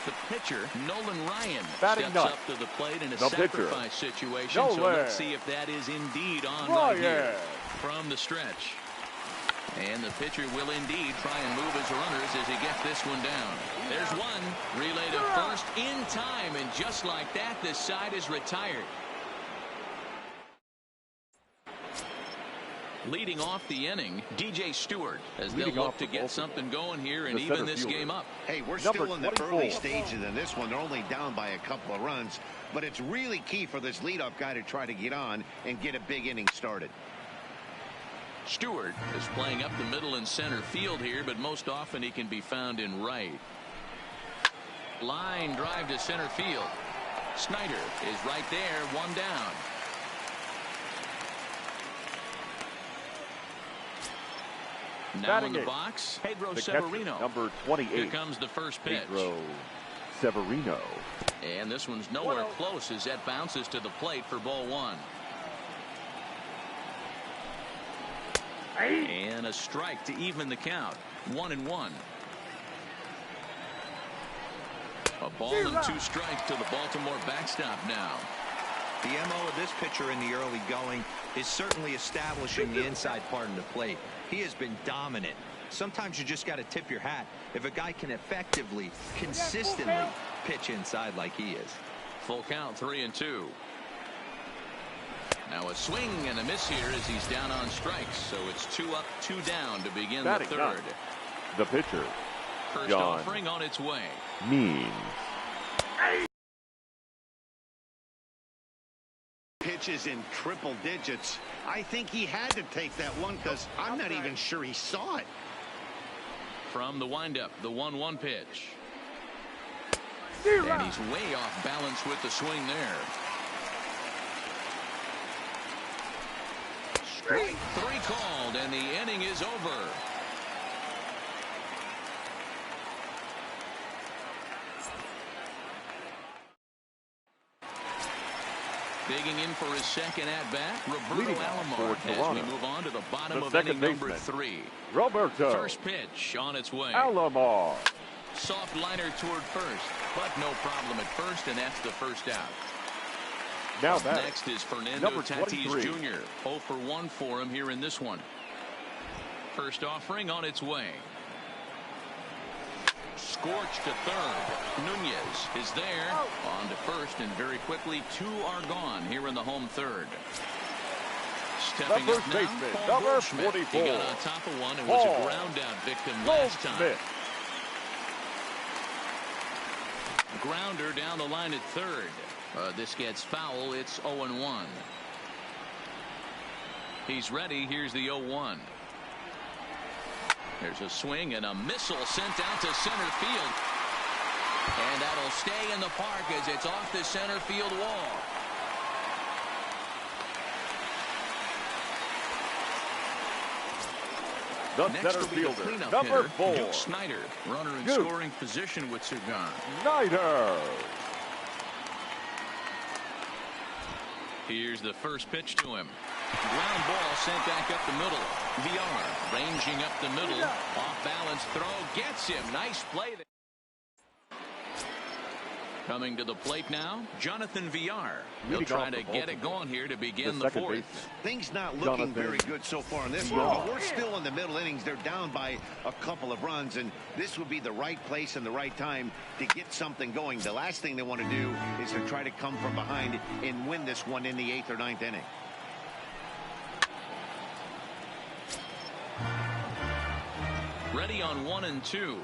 The pitcher, Nolan Ryan, Batting steps 9. up to the plate in a The sacrifice situation. Nolan. So let's see if that is indeed on right here from the stretch. And the pitcher will indeed try and move his runners as he gets this one down. There's one. Relay to first in time. And just like that, this side is retired. Leading off the inning, DJ Stewart, as they'll look to get something going here and even this game up. Hey, we're still in the early stages in this one. They're only down by a couple of runs, but it's really key for this leadoff guy to try to get on and get a big inning started. Stewart is playing up the middle and center field here, but most often he can be found in right. Line drive to center field. Snyder is right there, 1 down. Now in the box, Pedro Severino. Number 28. Here comes the first pitch. Pedro Severino. And this one's nowhere close as that bounces to the plate for ball 1. And a strike to even the count. 1-1. A ball and 2 strikes to the Baltimore backstop now. The MO of this pitcher in the early going is certainly establishing the inside part of the plate. He has been dominant. Sometimes you just got to tip your hat if a guy can effectively, consistently pitch inside like he is. Full count, 3-2. Now a swing and a miss here as he's down on strikes. So it's 2 up, 2 down to begin the third. The pitcher, First John offering on its way. Means. Pitches in triple digits. I think he had to take that one because I'm not even sure he saw it. From the windup, the 1-1 pitch. And he's way off balance with the swing there. Strike 3 called, and the inning is over. Digging in for his second at-bat, Roberto Alomar, as we move on to the bottom of inning number 3. Roberto. First pitch on its way. Alomar. Soft liner toward first, but no problem at first, and that's the first out. Now Up next is Fernando Tatis Jr. 0 for 1 for him here in this one. First offering on its way. Scorched to third. Nunez is there. On to first, and very quickly 2 are gone here in the home third. Stepping up now, number 44. He got on top of one and was a ground out victim last time. Grounder down the line at third. This gets foul. It's 0-1. He's ready. Here's the 0-1. There's a swing and a missile sent out to center field. And that'll stay in the park as it's off the center field wall. The Next center will be the fielder, cleanup number hitter, 4. Duke Snider. Runner in Duke scoring position with Cigar. Snider. Here's the first pitch to him. Ground ball sent back up the middle. VR ranging up the middle. Off balance throw gets him. Nice play there. Coming to the plate now, Jonathan VR. He'll try to get it going here to begin the fourth. Things not looking very good so far in this one, but we're still in the middle innings. They're down by a couple of runs, and this would be the right place and the right time to get something going. The last thing they want to do is to try to come from behind and win this one in the 8th or 9th inning. Ready on 1 and 2.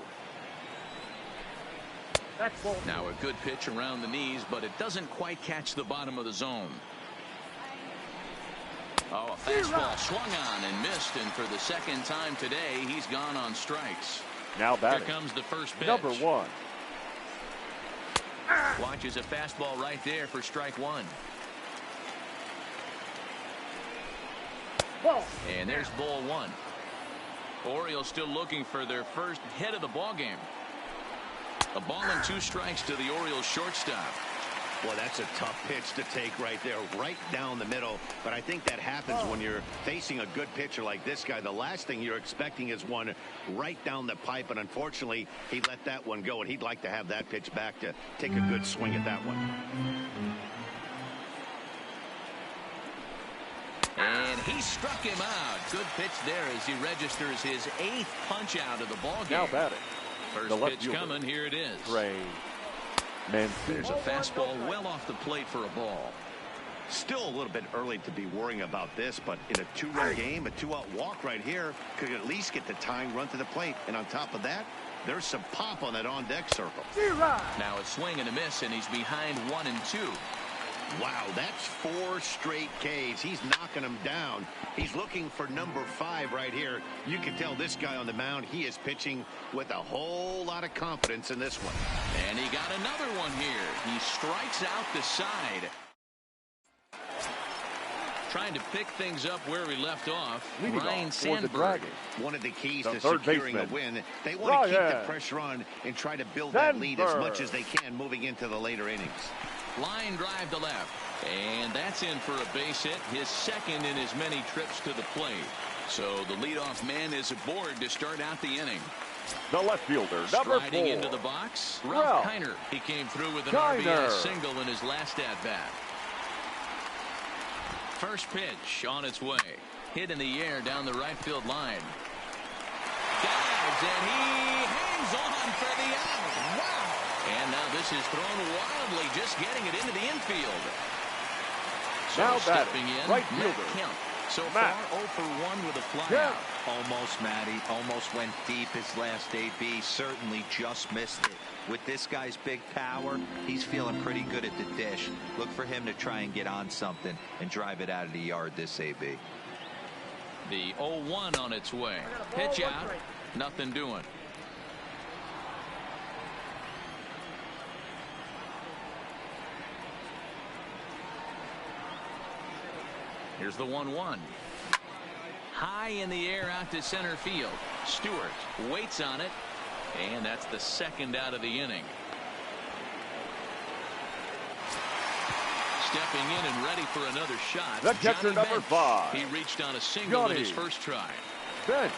Now a good pitch around the knees, but it doesn't quite catch the bottom of the zone. Oh, a fastball swung on and missed, and for the second time today, he's gone on strikes. Now batting. Here comes the first pitch. Number 1. Watches a fastball right there for strike 1. And there's ball 1. Orioles still looking for their first hit of the ball game. A ball and 2 strikes to the Orioles shortstop. Well, that's a tough pitch to take right there, right down the middle. But I think that happens when you're facing a good pitcher like this guy. The last thing you're expecting is one right down the pipe, and unfortunately, he let that one go, and he'd like to have that pitch back to take a good swing at that one. And he struck him out. Good pitch there as he registers his 8th punch out of the ball game. Now batting. First pitch coming. Here it is. There's a fastball well off the plate for a ball. Still a little bit early to be worrying about this, but in a 2-run game, a 2-out walk right here could at least get the tying run to the plate. And on top of that, there's some pop on that on-deck circle. Now a swing and a miss, and he's behind 1 and 2. Wow, that's 4 straight Ks. He's knocking them down. He's looking for number 5 right here. You can tell this guy on the mound, he is pitching with a whole lot of confidence in this one. And he got another one here. He strikes out the side. Trying to pick things up where he left off. Ryan Sandberg. One of the keys to securing a win. They want to keep the pressure on and try to build that lead as much as they can moving into the later innings. Line drive to left. And that's in for a base hit. His second in as many trips to the plate. So the leadoff man is aboard to start out the inning. The left fielder, number 4. Striding into the box, Ralph Kiner. He came through with an RBI single in his last at-bat. First pitch on its way. Hit in the air down the right field line. Dives, and he hangs on for the out. Wow. And now this is thrown wildly, just getting it into the infield. So now stepping in, right fielder. Kemp. So far, 0 for 1 with a flyout. Almost, Matty. Almost went deep his last AB. Certainly just missed it. With this guy's big power, he's feeling pretty good at the dish. Look for him to try and get on something and drive it out of the yard this AB. The 0-1 on its way. Pitch out. Nothing doing. Here's the 1-1. High in the air out to center field. Stewart waits on it, and that's the second out of the inning. Stepping in and ready for another shot. The catcher, number 5. He reached on a single in his first try. Bench.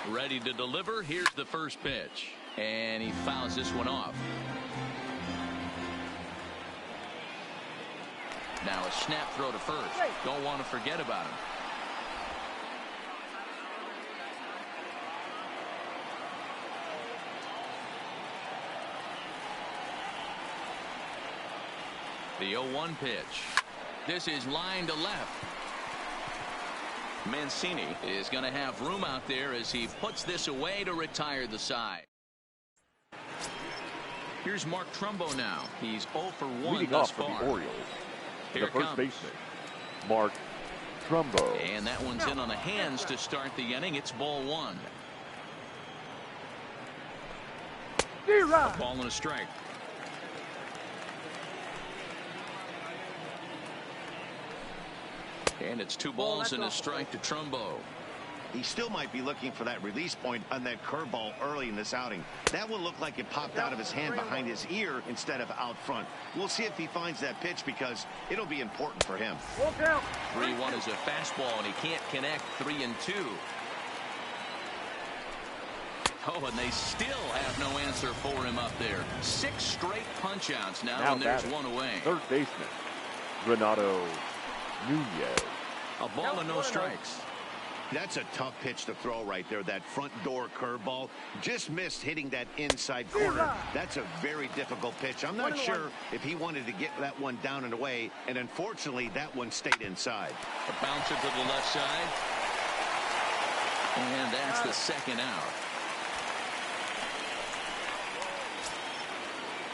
Ready to deliver. Here's the first pitch. And he fouls this one off. Now a snap throw to first. Don't want to forget about him. The 0-1 pitch. This is line to left. Mancini is going to have room out there as he puts this away to retire the side. Here's Mark Trumbo now. He's 0 for 1 Leading thus off for far. the Orioles, Here the first comes. baseman, Mark Trumbo. And that one's in on the hands to start the inning. It's ball 1. A ball and a strike. And it's 2 balls and a strike to Trumbo. He still might be looking for that release point on that curveball early in this outing. That one looked like it popped out of his hand behind his ear instead of out front. We'll see if he finds that pitch because it'll be important for him. 3-1 is a fastball, and he can't connect. 3-2. Oh, and they still have no answer for him up there. 6 straight punch-outs now, and there's one away. Third baseman, Renato Nunez. A ball and no strikes. That's a tough pitch to throw right there. That front door curveball just missed hitting that inside corner. That's a very difficult pitch. I'm not sure if he wanted to get that one down and away, and unfortunately that one stayed inside. A bouncer to the left side. And that's the second out.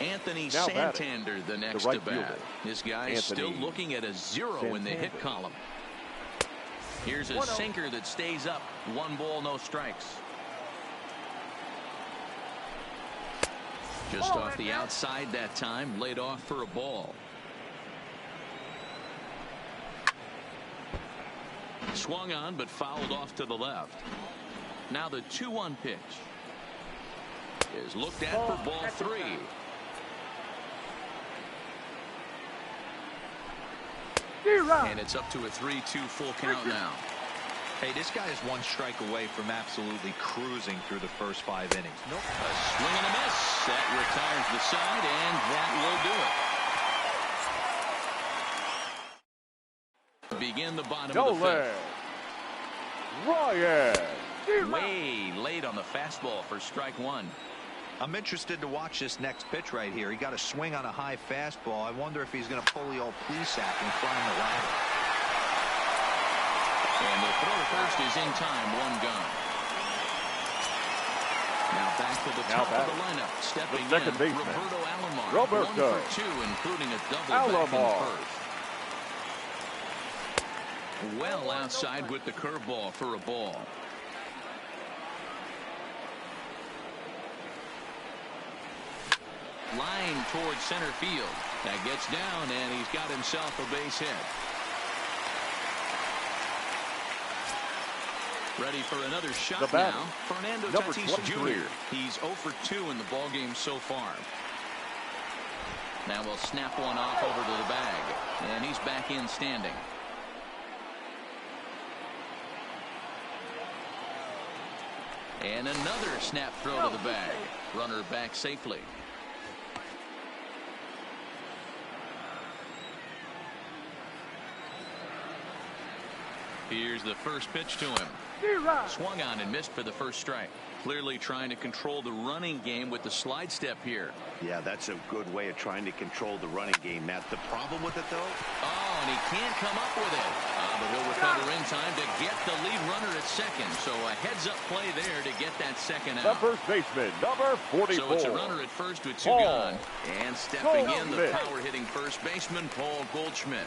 Anthony Santander, the next to bat. This guy is still looking at a 0 in the hit column. Here's a sinker that stays up. 1 ball, no strikes. Just off the outside that time, laid off for a ball. Swung on, but fouled off to the left. Now the 2-1 pitch is looked at for ball 3. And it's up to a 3-2 full count now. Hey, this guy is 1 strike away from absolutely cruising through the first 5 innings. A swing and a miss. That retires the side, and that will do it. Begin the bottom of the 5th. Ryan. Way late on the fastball for strike 1. I'm interested to watch this next pitch right here. He got a swing on a high fastball. I wonder if he's going to pull the old Plesac and climb the ladder. And the throw to first is in time. 1 gone. Now back to the top of the lineup. Stepping in, Roberto Alomar. 1 for 2, including a double back in first. Well outside with the curveball for a ball. Line towards center field. That gets down, and he's got himself a base hit. Ready for another shot now. Fernando Tatis Jr. He's 0 for 2 in the ballgame so far. Now we'll snap one off over to the bag, and he's back in standing. And another snap throw to the bag. Runner back safely. Here's the first pitch to him. Swung on and missed for the first strike. Clearly trying to control the running game with the slide step here. Yeah, that's a good way of trying to control the running game, Matt. The problem with it, though? Oh, and he can't come up with it. But he'll recover in time to get the lead runner at second. So a heads-up play there to get that second out. The first baseman, number 44. So it's a runner at first with 2 gone. And stepping in, the power-hitting first baseman, Paul Goldschmidt.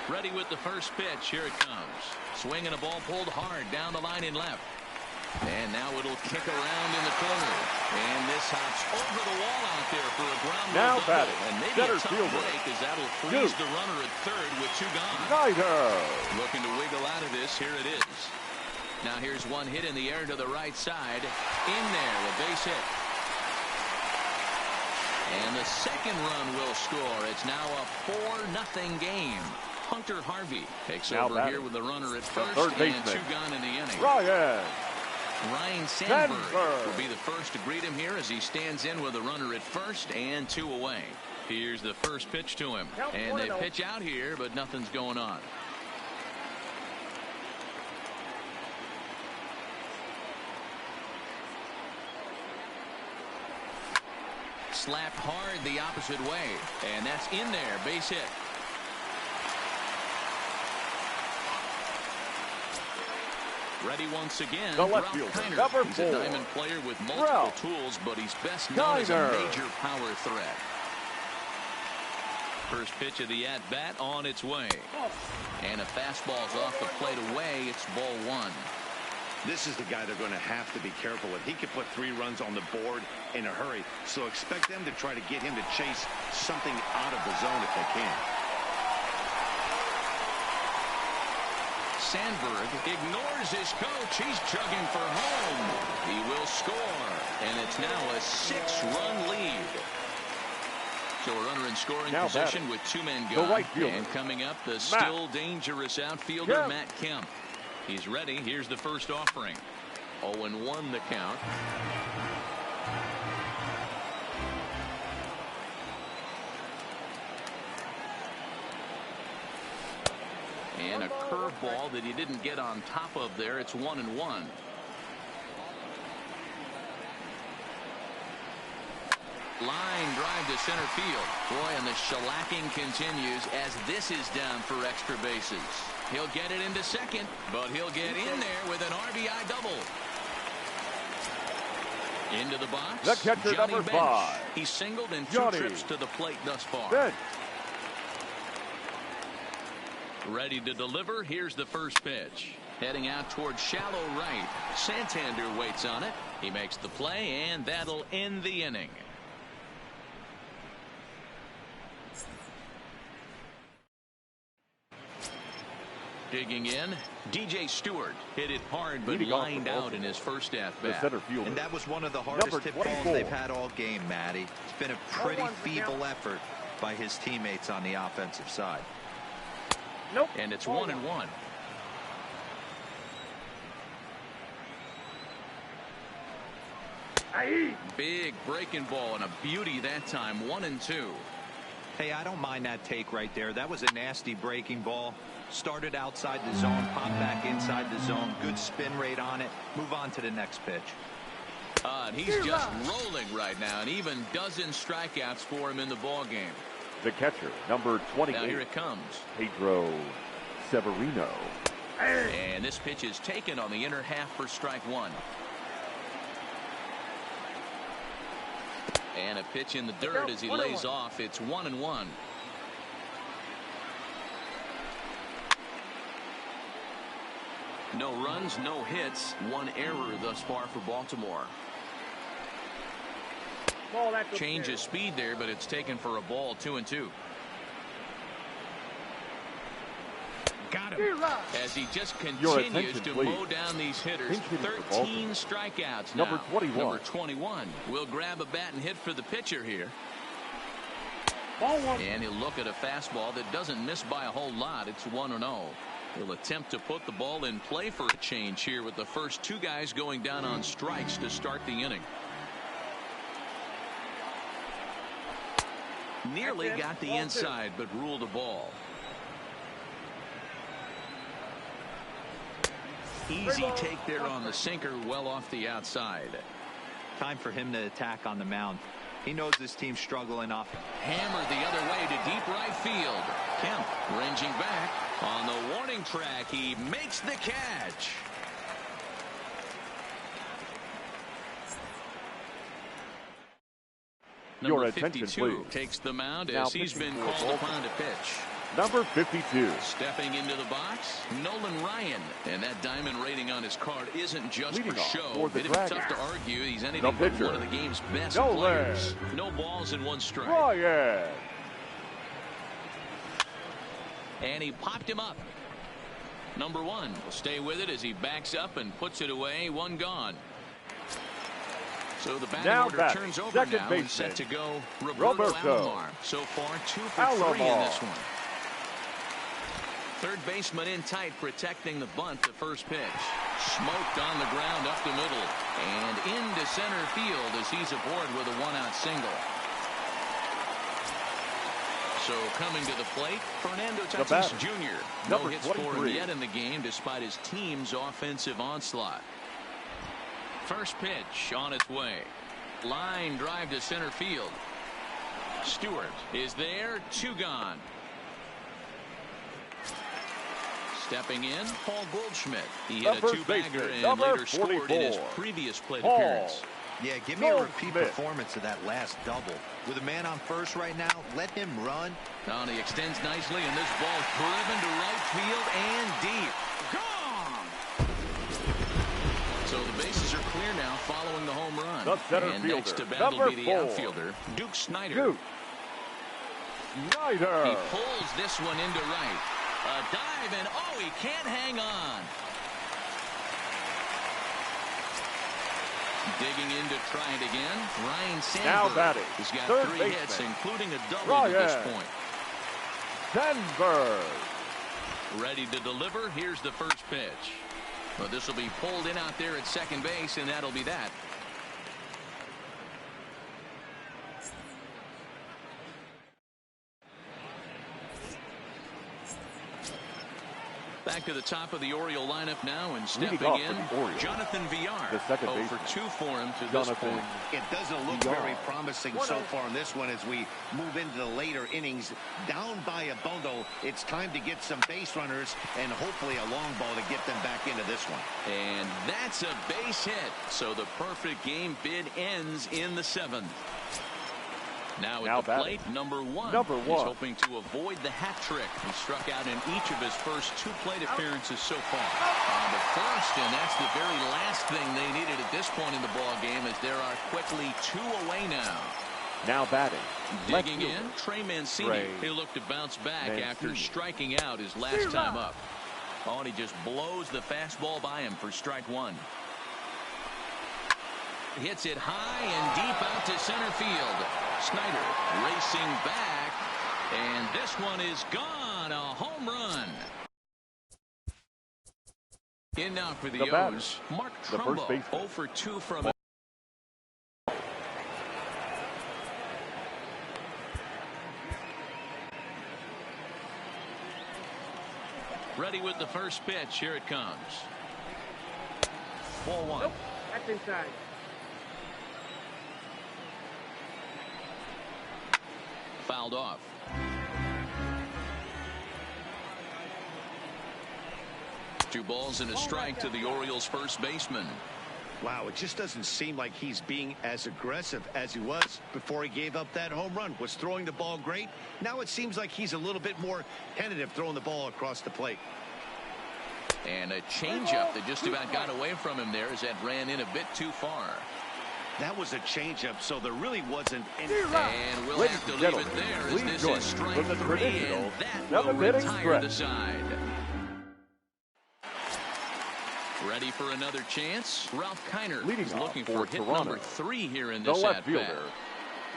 Ready with the first pitch. Here it comes. Swing and a ball pulled hard down the line in left. And now it'll kick around in the corner. And this hops over the wall out there for a ground rule double. Batting, and maybe center a tough fielder, break as that'll freeze the runner at third with 2 gone. Snyder. Looking to wiggle out of this. Here it is. Now here's one hit in the air to the right side. In there, a base hit. And the second run will score. It's now a 4-0 game. Hunter Harvey takes over here with the runner at first and 2 gone in the inning. Ryan Sandberg will be the first to greet him here as he stands in with a runner at first and 2 away. Here's the first pitch to him. And they pitch out here, but nothing's going on. Slapped hard the opposite way. And that's in there. Base hit. Ready once again. The left fielder, number 4. He's a diamond player with multiple tools, but he's best known as a major power threat. First pitch of the at-bat on its way. And a fastball's off the plate away. It's ball 1. This is the guy they're going to have to be careful with. He could put 3 runs on the board in a hurry, so expect them to try to get him to chase something out of the zone if they can. Sandberg ignores his coach. He's chugging for home. He will score, and it's now a 6-run lead. So a runner in scoring position with 2 men gone. And coming up, the still dangerous outfielder, Matt Kemp. He's ready. Here's the first offering. 0-1 the count. And a curveball that he didn't get on top of there. It's 1-1. Line drive to center field. Boy, and the shellacking continues as this is down for extra bases. He'll get it into second, but he'll get in there with an RBI double. Into the box. The catcher, Johnny number Bench. 5. He's singled in 2 trips to the plate thus far. Bench. Ready to deliver. Here's the first pitch. Heading out towards shallow right. Santander waits on it. He makes the play, and that'll end the inning. Digging in, DJ Stewart hit it hard but lined out in his first at-bat. And that was one of the hardest hit balls they've had all game, Matty. It's been a pretty feeble effort by his teammates on the offensive side. And it's 1-1. Big breaking ball and a beauty that time. 1-2. Hey, I don't mind that take right there. That was a nasty breaking ball. Started outside the zone, popped back inside the zone. Good spin rate on it. Move on to the next pitch. And he's just rolling right now, and even dozen strikeouts for him in the ball game. The catcher, number 28. Now here it comes. Pedro Severino. And this pitch is taken on the inner half for strike 1. And a pitch in the dirt as he lays off. It's 1-1. No runs, no hits, 1 error thus far for Baltimore. Change of speed there, but it's taken for a ball. 2-2. Got him. As he just continues to mow down these hitters. 13 strikeouts now. Number 21. Number 21 will grab a bat and hit for the pitcher here. And he'll look at a fastball that doesn't miss by a whole lot. It's 1-0. He'll attempt to put the ball in play for a change here with the first 2 guys going down on strikes to start the inning. Nearly got the inside, but ruled a ball. Easy take there on the sinker, well off the outside. Time for him to attack on the mound. He knows this team's struggling off. Hammered the other way to deep right field. Kemp ranging back on the warning track. He makes the catch. Number 52 takes the mound as he's been called upon to pitch. Number 52. Stepping into the box, Nolan Ryan. And that diamond rating on his card isn't just Leading for show. It'd be tough to argue he's anything but one of the game's best players. No balls and 1 strike. Ryan. And he popped him up. Number 1 will stay with it as he backs up and puts it away. 1 gone. So the batting order turns over now and set to go Roberto Alomar. So far 2 for 3 in this one. Third baseman in tight, protecting the bunt to first pitch. Smoked on the ground up the middle and into center field as he's aboard with a 1-out single. So coming to the plate, Fernando Tatis Jr. No hits for him yet in the game despite his team's offensive onslaught. First pitch on its way. Line drive to center field. Stewart is there, 2 gone. Stepping in, Paul Goldschmidt. He hit a 2-bagger and later scored in his previous plate appearance. Yeah, give me a repeat performance of that last double. With a man on first right now, let him run. Now he extends nicely, and this ball is driven to right field and deep. Gone! So the bases are clear now following the home run. The center and fielder, next to bat will be the outfielder, Duke Snider. He pulls this one into right. A dive, and oh, he can't hang on. Digging in to try it again. Ryan Sandberg. He's got 3 hits, including a double to this point. Sandberg. Ready to deliver. Here's the first pitch. Well, this will be pulled in out there at second base, and that'll be that. Back to the top of the Oriole lineup now, and stepping in, Jonathan Villar. The second 0 for 2 for him to this point. It doesn't look very promising so far in this one as we move into the later innings. Down by a bundle, it's time to get some base runners and hopefully a long ball to get them back into this one. And that's a base hit. So the perfect game bid ends in the 7th. Now at the plate, number one. He's hoping to avoid the hat trick. He struck out in each of his first 2 plate appearances so far. On the first, and that's the very last thing they needed at this point in the ball game, as there are quickly 2 away now. Now batting. Digging in, Trey Mancini. He looked to bounce back after striking out his last time up. Oh, and he just blows the fastball by him for strike 1. Hits it high and deep out to center field. Snider racing back, and this one is gone. A home run. In now for the O's, Mark Trumbo, 0 for 2 from it. Ready with the first pitch. Here it comes. Ball 1. Nope, that's inside. Fouled off. Two balls and a strike to the Orioles' first baseman. Wow, it just doesn't seem like he's being as aggressive as he was before he gave up that home run. Was throwing the ball great. Now it seems like he's a little bit more tentative throwing the ball across the plate. And a changeup that just about got away from him there as that ran in a bit too far. That was a changeup, so there really wasn't any. And we'll have to leave it there as this is strike 3, and that will retire the side. Ready for another chance? Ralph Kiner is looking for hit number 3 here in this at-bat.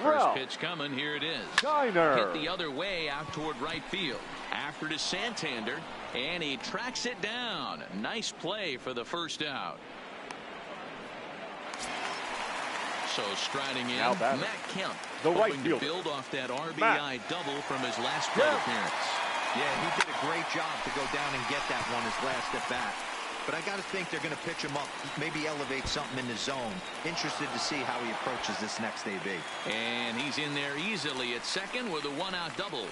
First pitch coming, here it is. Hit the other way out toward right field. After to Santander, and he tracks it down. Nice play for the first out. So striding in, Matt Kemp, hoping to build off that RBI double from his last plate appearance. Yeah, he did a great job to go down and get that one his last at bat. But I got to think they're going to pitch him up, maybe elevate something in the zone. Interested to see how he approaches this next AB. And he's in there easily at second with a 1-out double.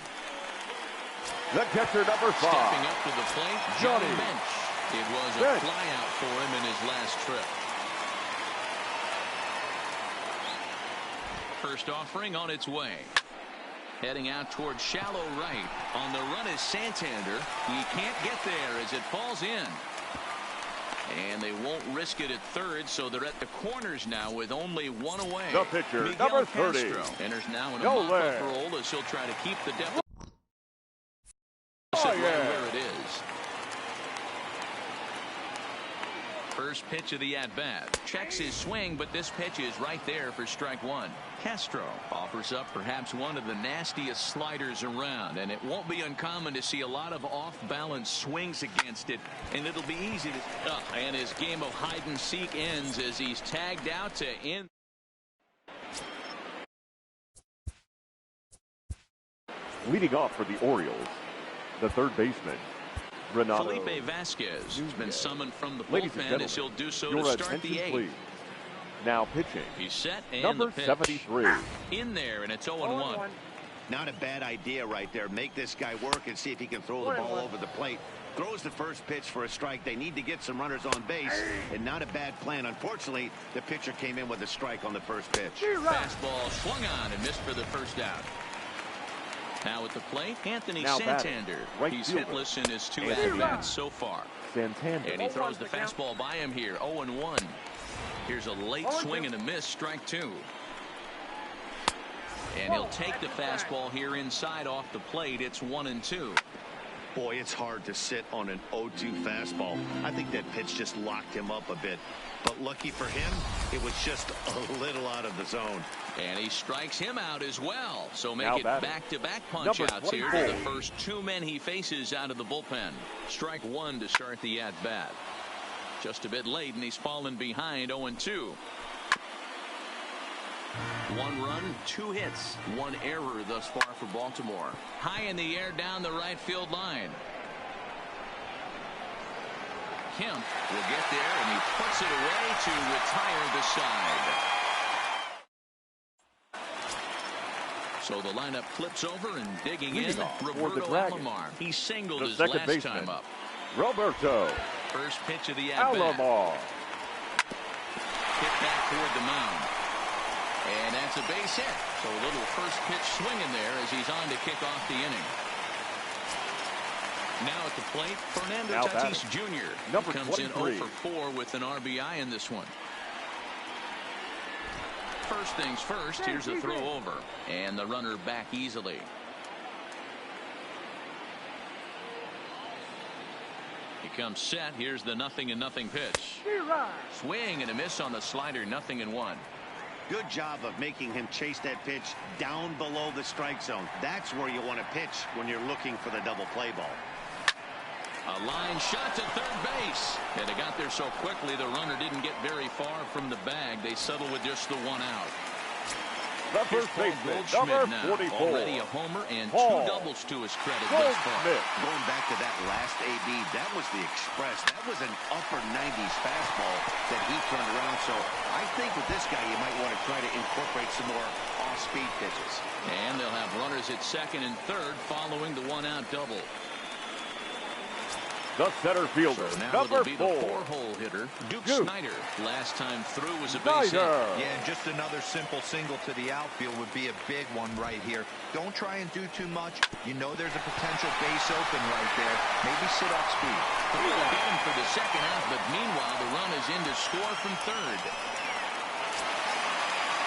The catcher, number 5. Stepping up to the plate, Johnny Bench. It was a flyout for him in his last trip. First offering on its way. Heading out toward shallow right. On the run is Santander. He can't get there as it falls in. And they won't risk it at third, so they're at the corners now with only 1 away. The pitcher, Miguel number 30. Castro enters now in a mop-up role as he'll try to keep the deficit right where it is. First First pitch of the at-bat. Checks his swing, but this pitch is right there for strike one. Castro offers up perhaps one of the nastiest sliders around, and it won't be uncommon to see a lot of off-balance swings against it, and it'll be easy to... and his game of hide-and-seek ends as he's tagged out to end. Leading off for the Orioles, the third baseman, Renato Felipe Vasquez, who's been summoned from the Ladies and bullpen as he'll do so to your start attention, the eighth. please. Now pitching, He's set, and number the pitch. 73. In there, and it's 0-1. Not a bad idea right there. Make this guy work and see if he can throw the ball over the plate. Throws the first pitch for a strike. They need to get some runners on base, and not a bad plan. Unfortunately, the pitcher came in with a strike on the first pitch. Fastball swung on and missed for the first out. Now at the plate, Anthony Now Santander. right He's fielder. hitless in his two at-bats so far. Santander. And he throws the fastball by him here, 0-1. Here's a late swing and a miss, strike two. And he'll take the fastball here inside off the plate. It's 1-2. Boy, it's hard to sit on an 0-2 fastball. I think that pitch just locked him up a bit. But lucky for him, it was just a little out of the zone. And he strikes him out as well. So make Now it batting. back-to-back punch-outs here to the first two men he faces out of the bullpen. Strike one to start the at-bat. Just a bit late, and he's fallen behind 0-2. One run, two hits, one error thus far for Baltimore. High in the air down the right field line. Kemp will get there, and he puts it away to retire the side. So the lineup flips over and digging in. Roberto Alomar. He singled his last baseman, time up. Roberto First pitch of the at-bat. Alomar. Hit back toward the mound. And that's a base hit. So a little first pitch swing in there as he's on to kick off the inning. Now at the plate, Fernando Tatis Jr. Number comes 23. in 0 for 4 with an RBI in this one. First things first, here's a throw over. And the runner back easily. He comes set. Here's the 0-0 pitch. Swing and a miss on the slider, 0-1. Good job of making him chase that pitch down below the strike zone. That's where you want to pitch when you're looking for the double play ball. A line shot to third base. And it got there so quickly the runner didn't get very far from the bag. They settle with just the one out. The first baseman, number 44. Already a homer and Paul 2 doubles to his credit thus far. Going back to that last AB, that was the express. That was an upper 90s fastball that he turned around. So I think with this guy, you might want to try to incorporate some more off-speed pitches. And they'll have runners at second and third following the one-out double. The center fielder, So now number it'll be 4. the 4-hole hitter, Duke Snyder. Last time through was a base Snyder. hit. Yeah, and just another simple single to the outfield would be a big one right here. Don't try and do too much. You know there's a potential base open right there. Maybe sit off speed. Three will get him for the second half, but meanwhile the run is in to score from third.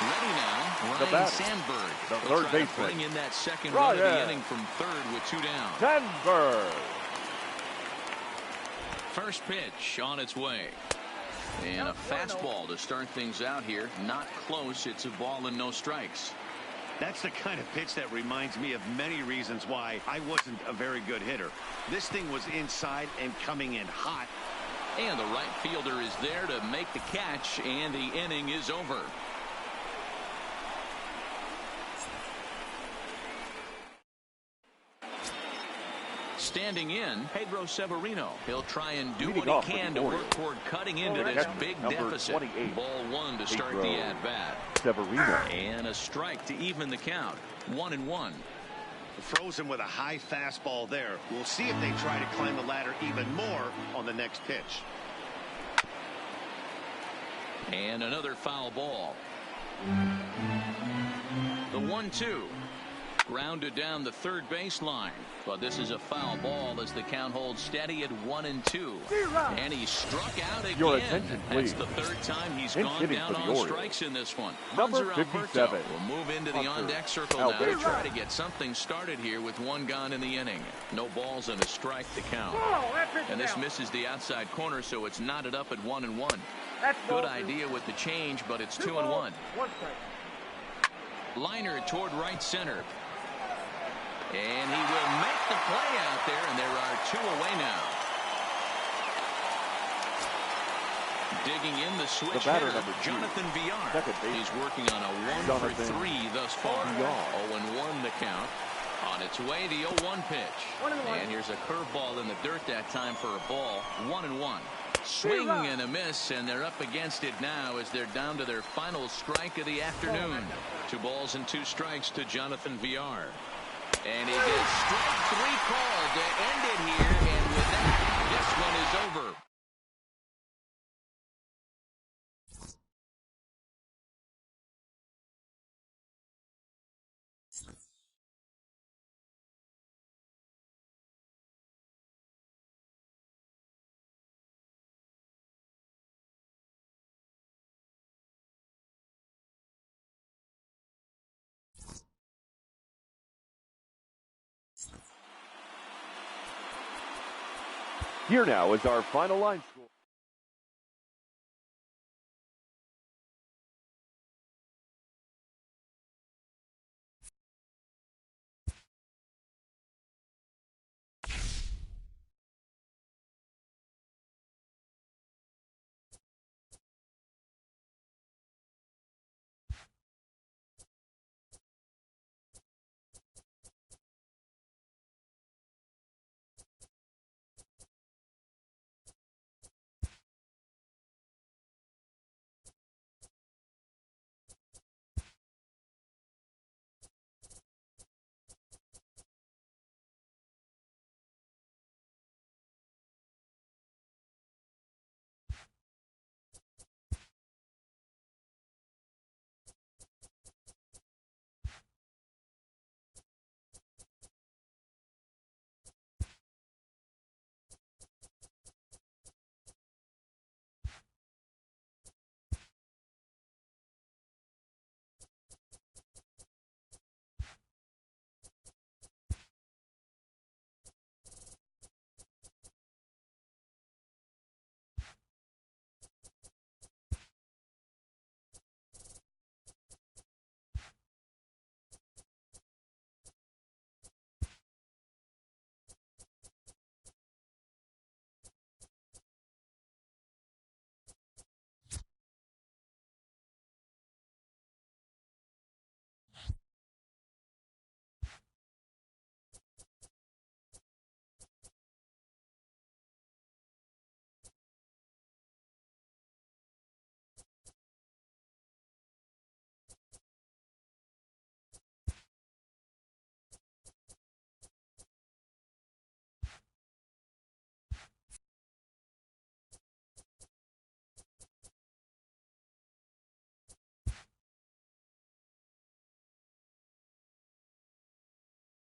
Ready now, Ryan Sandberg. The He'll third try to baseman. bring in that second run of the inning from third with 2 down. Sandberg. First pitch on its way. And a fastball to start things out here. Not close. It's a ball and no strikes. That's the kind of pitch that reminds me of many reasons why I wasn't a very good hitter. This thing was inside and coming in hot. And the right fielder is there to make the catch, and the inning is over. Standing in, Pedro Severino. He'll try and do what he can to work toward cutting into this big deficit. 28. Ball 1 to start the at-bat. Severino. And a strike to even the count. 1-1. Throws him with a high fastball there. We'll see if they try to climb the ladder even more on the next pitch. And another foul ball. The 1-2. Grounded down the third baseline. But this is a foul ball as the count holds steady at 1-2. And he struck out again. Your attention, please. That's the third time he's And gone hitting down for the on Orioles, strikes in this one. number Hanser 57. Alberto will move into the on-deck circle now to try to get something started here with one gone in the inning. No balls and a strike to count. And this misses the outside corner, so it's knotted up at 1-1. Good idea with the change, but it's 2-1. Liner toward right center. And he will make the play out there, and there are two away now. Digging in the switch The batter, hitter, number 2, Jonathan Villar. second base. He's working on a 1-for-3 thus far. 0-1 the count. On its way, the 0-1 pitch. And here's a curveball in the dirt that time for a ball. 1-1. Swing and a miss, and they're up against it now as they're down to their final strike of the afternoon. 2 balls and 2 strikes to Jonathan Villar. And he gets strike 3 called to end it here, and with that, this one is over. Here now is our final line score.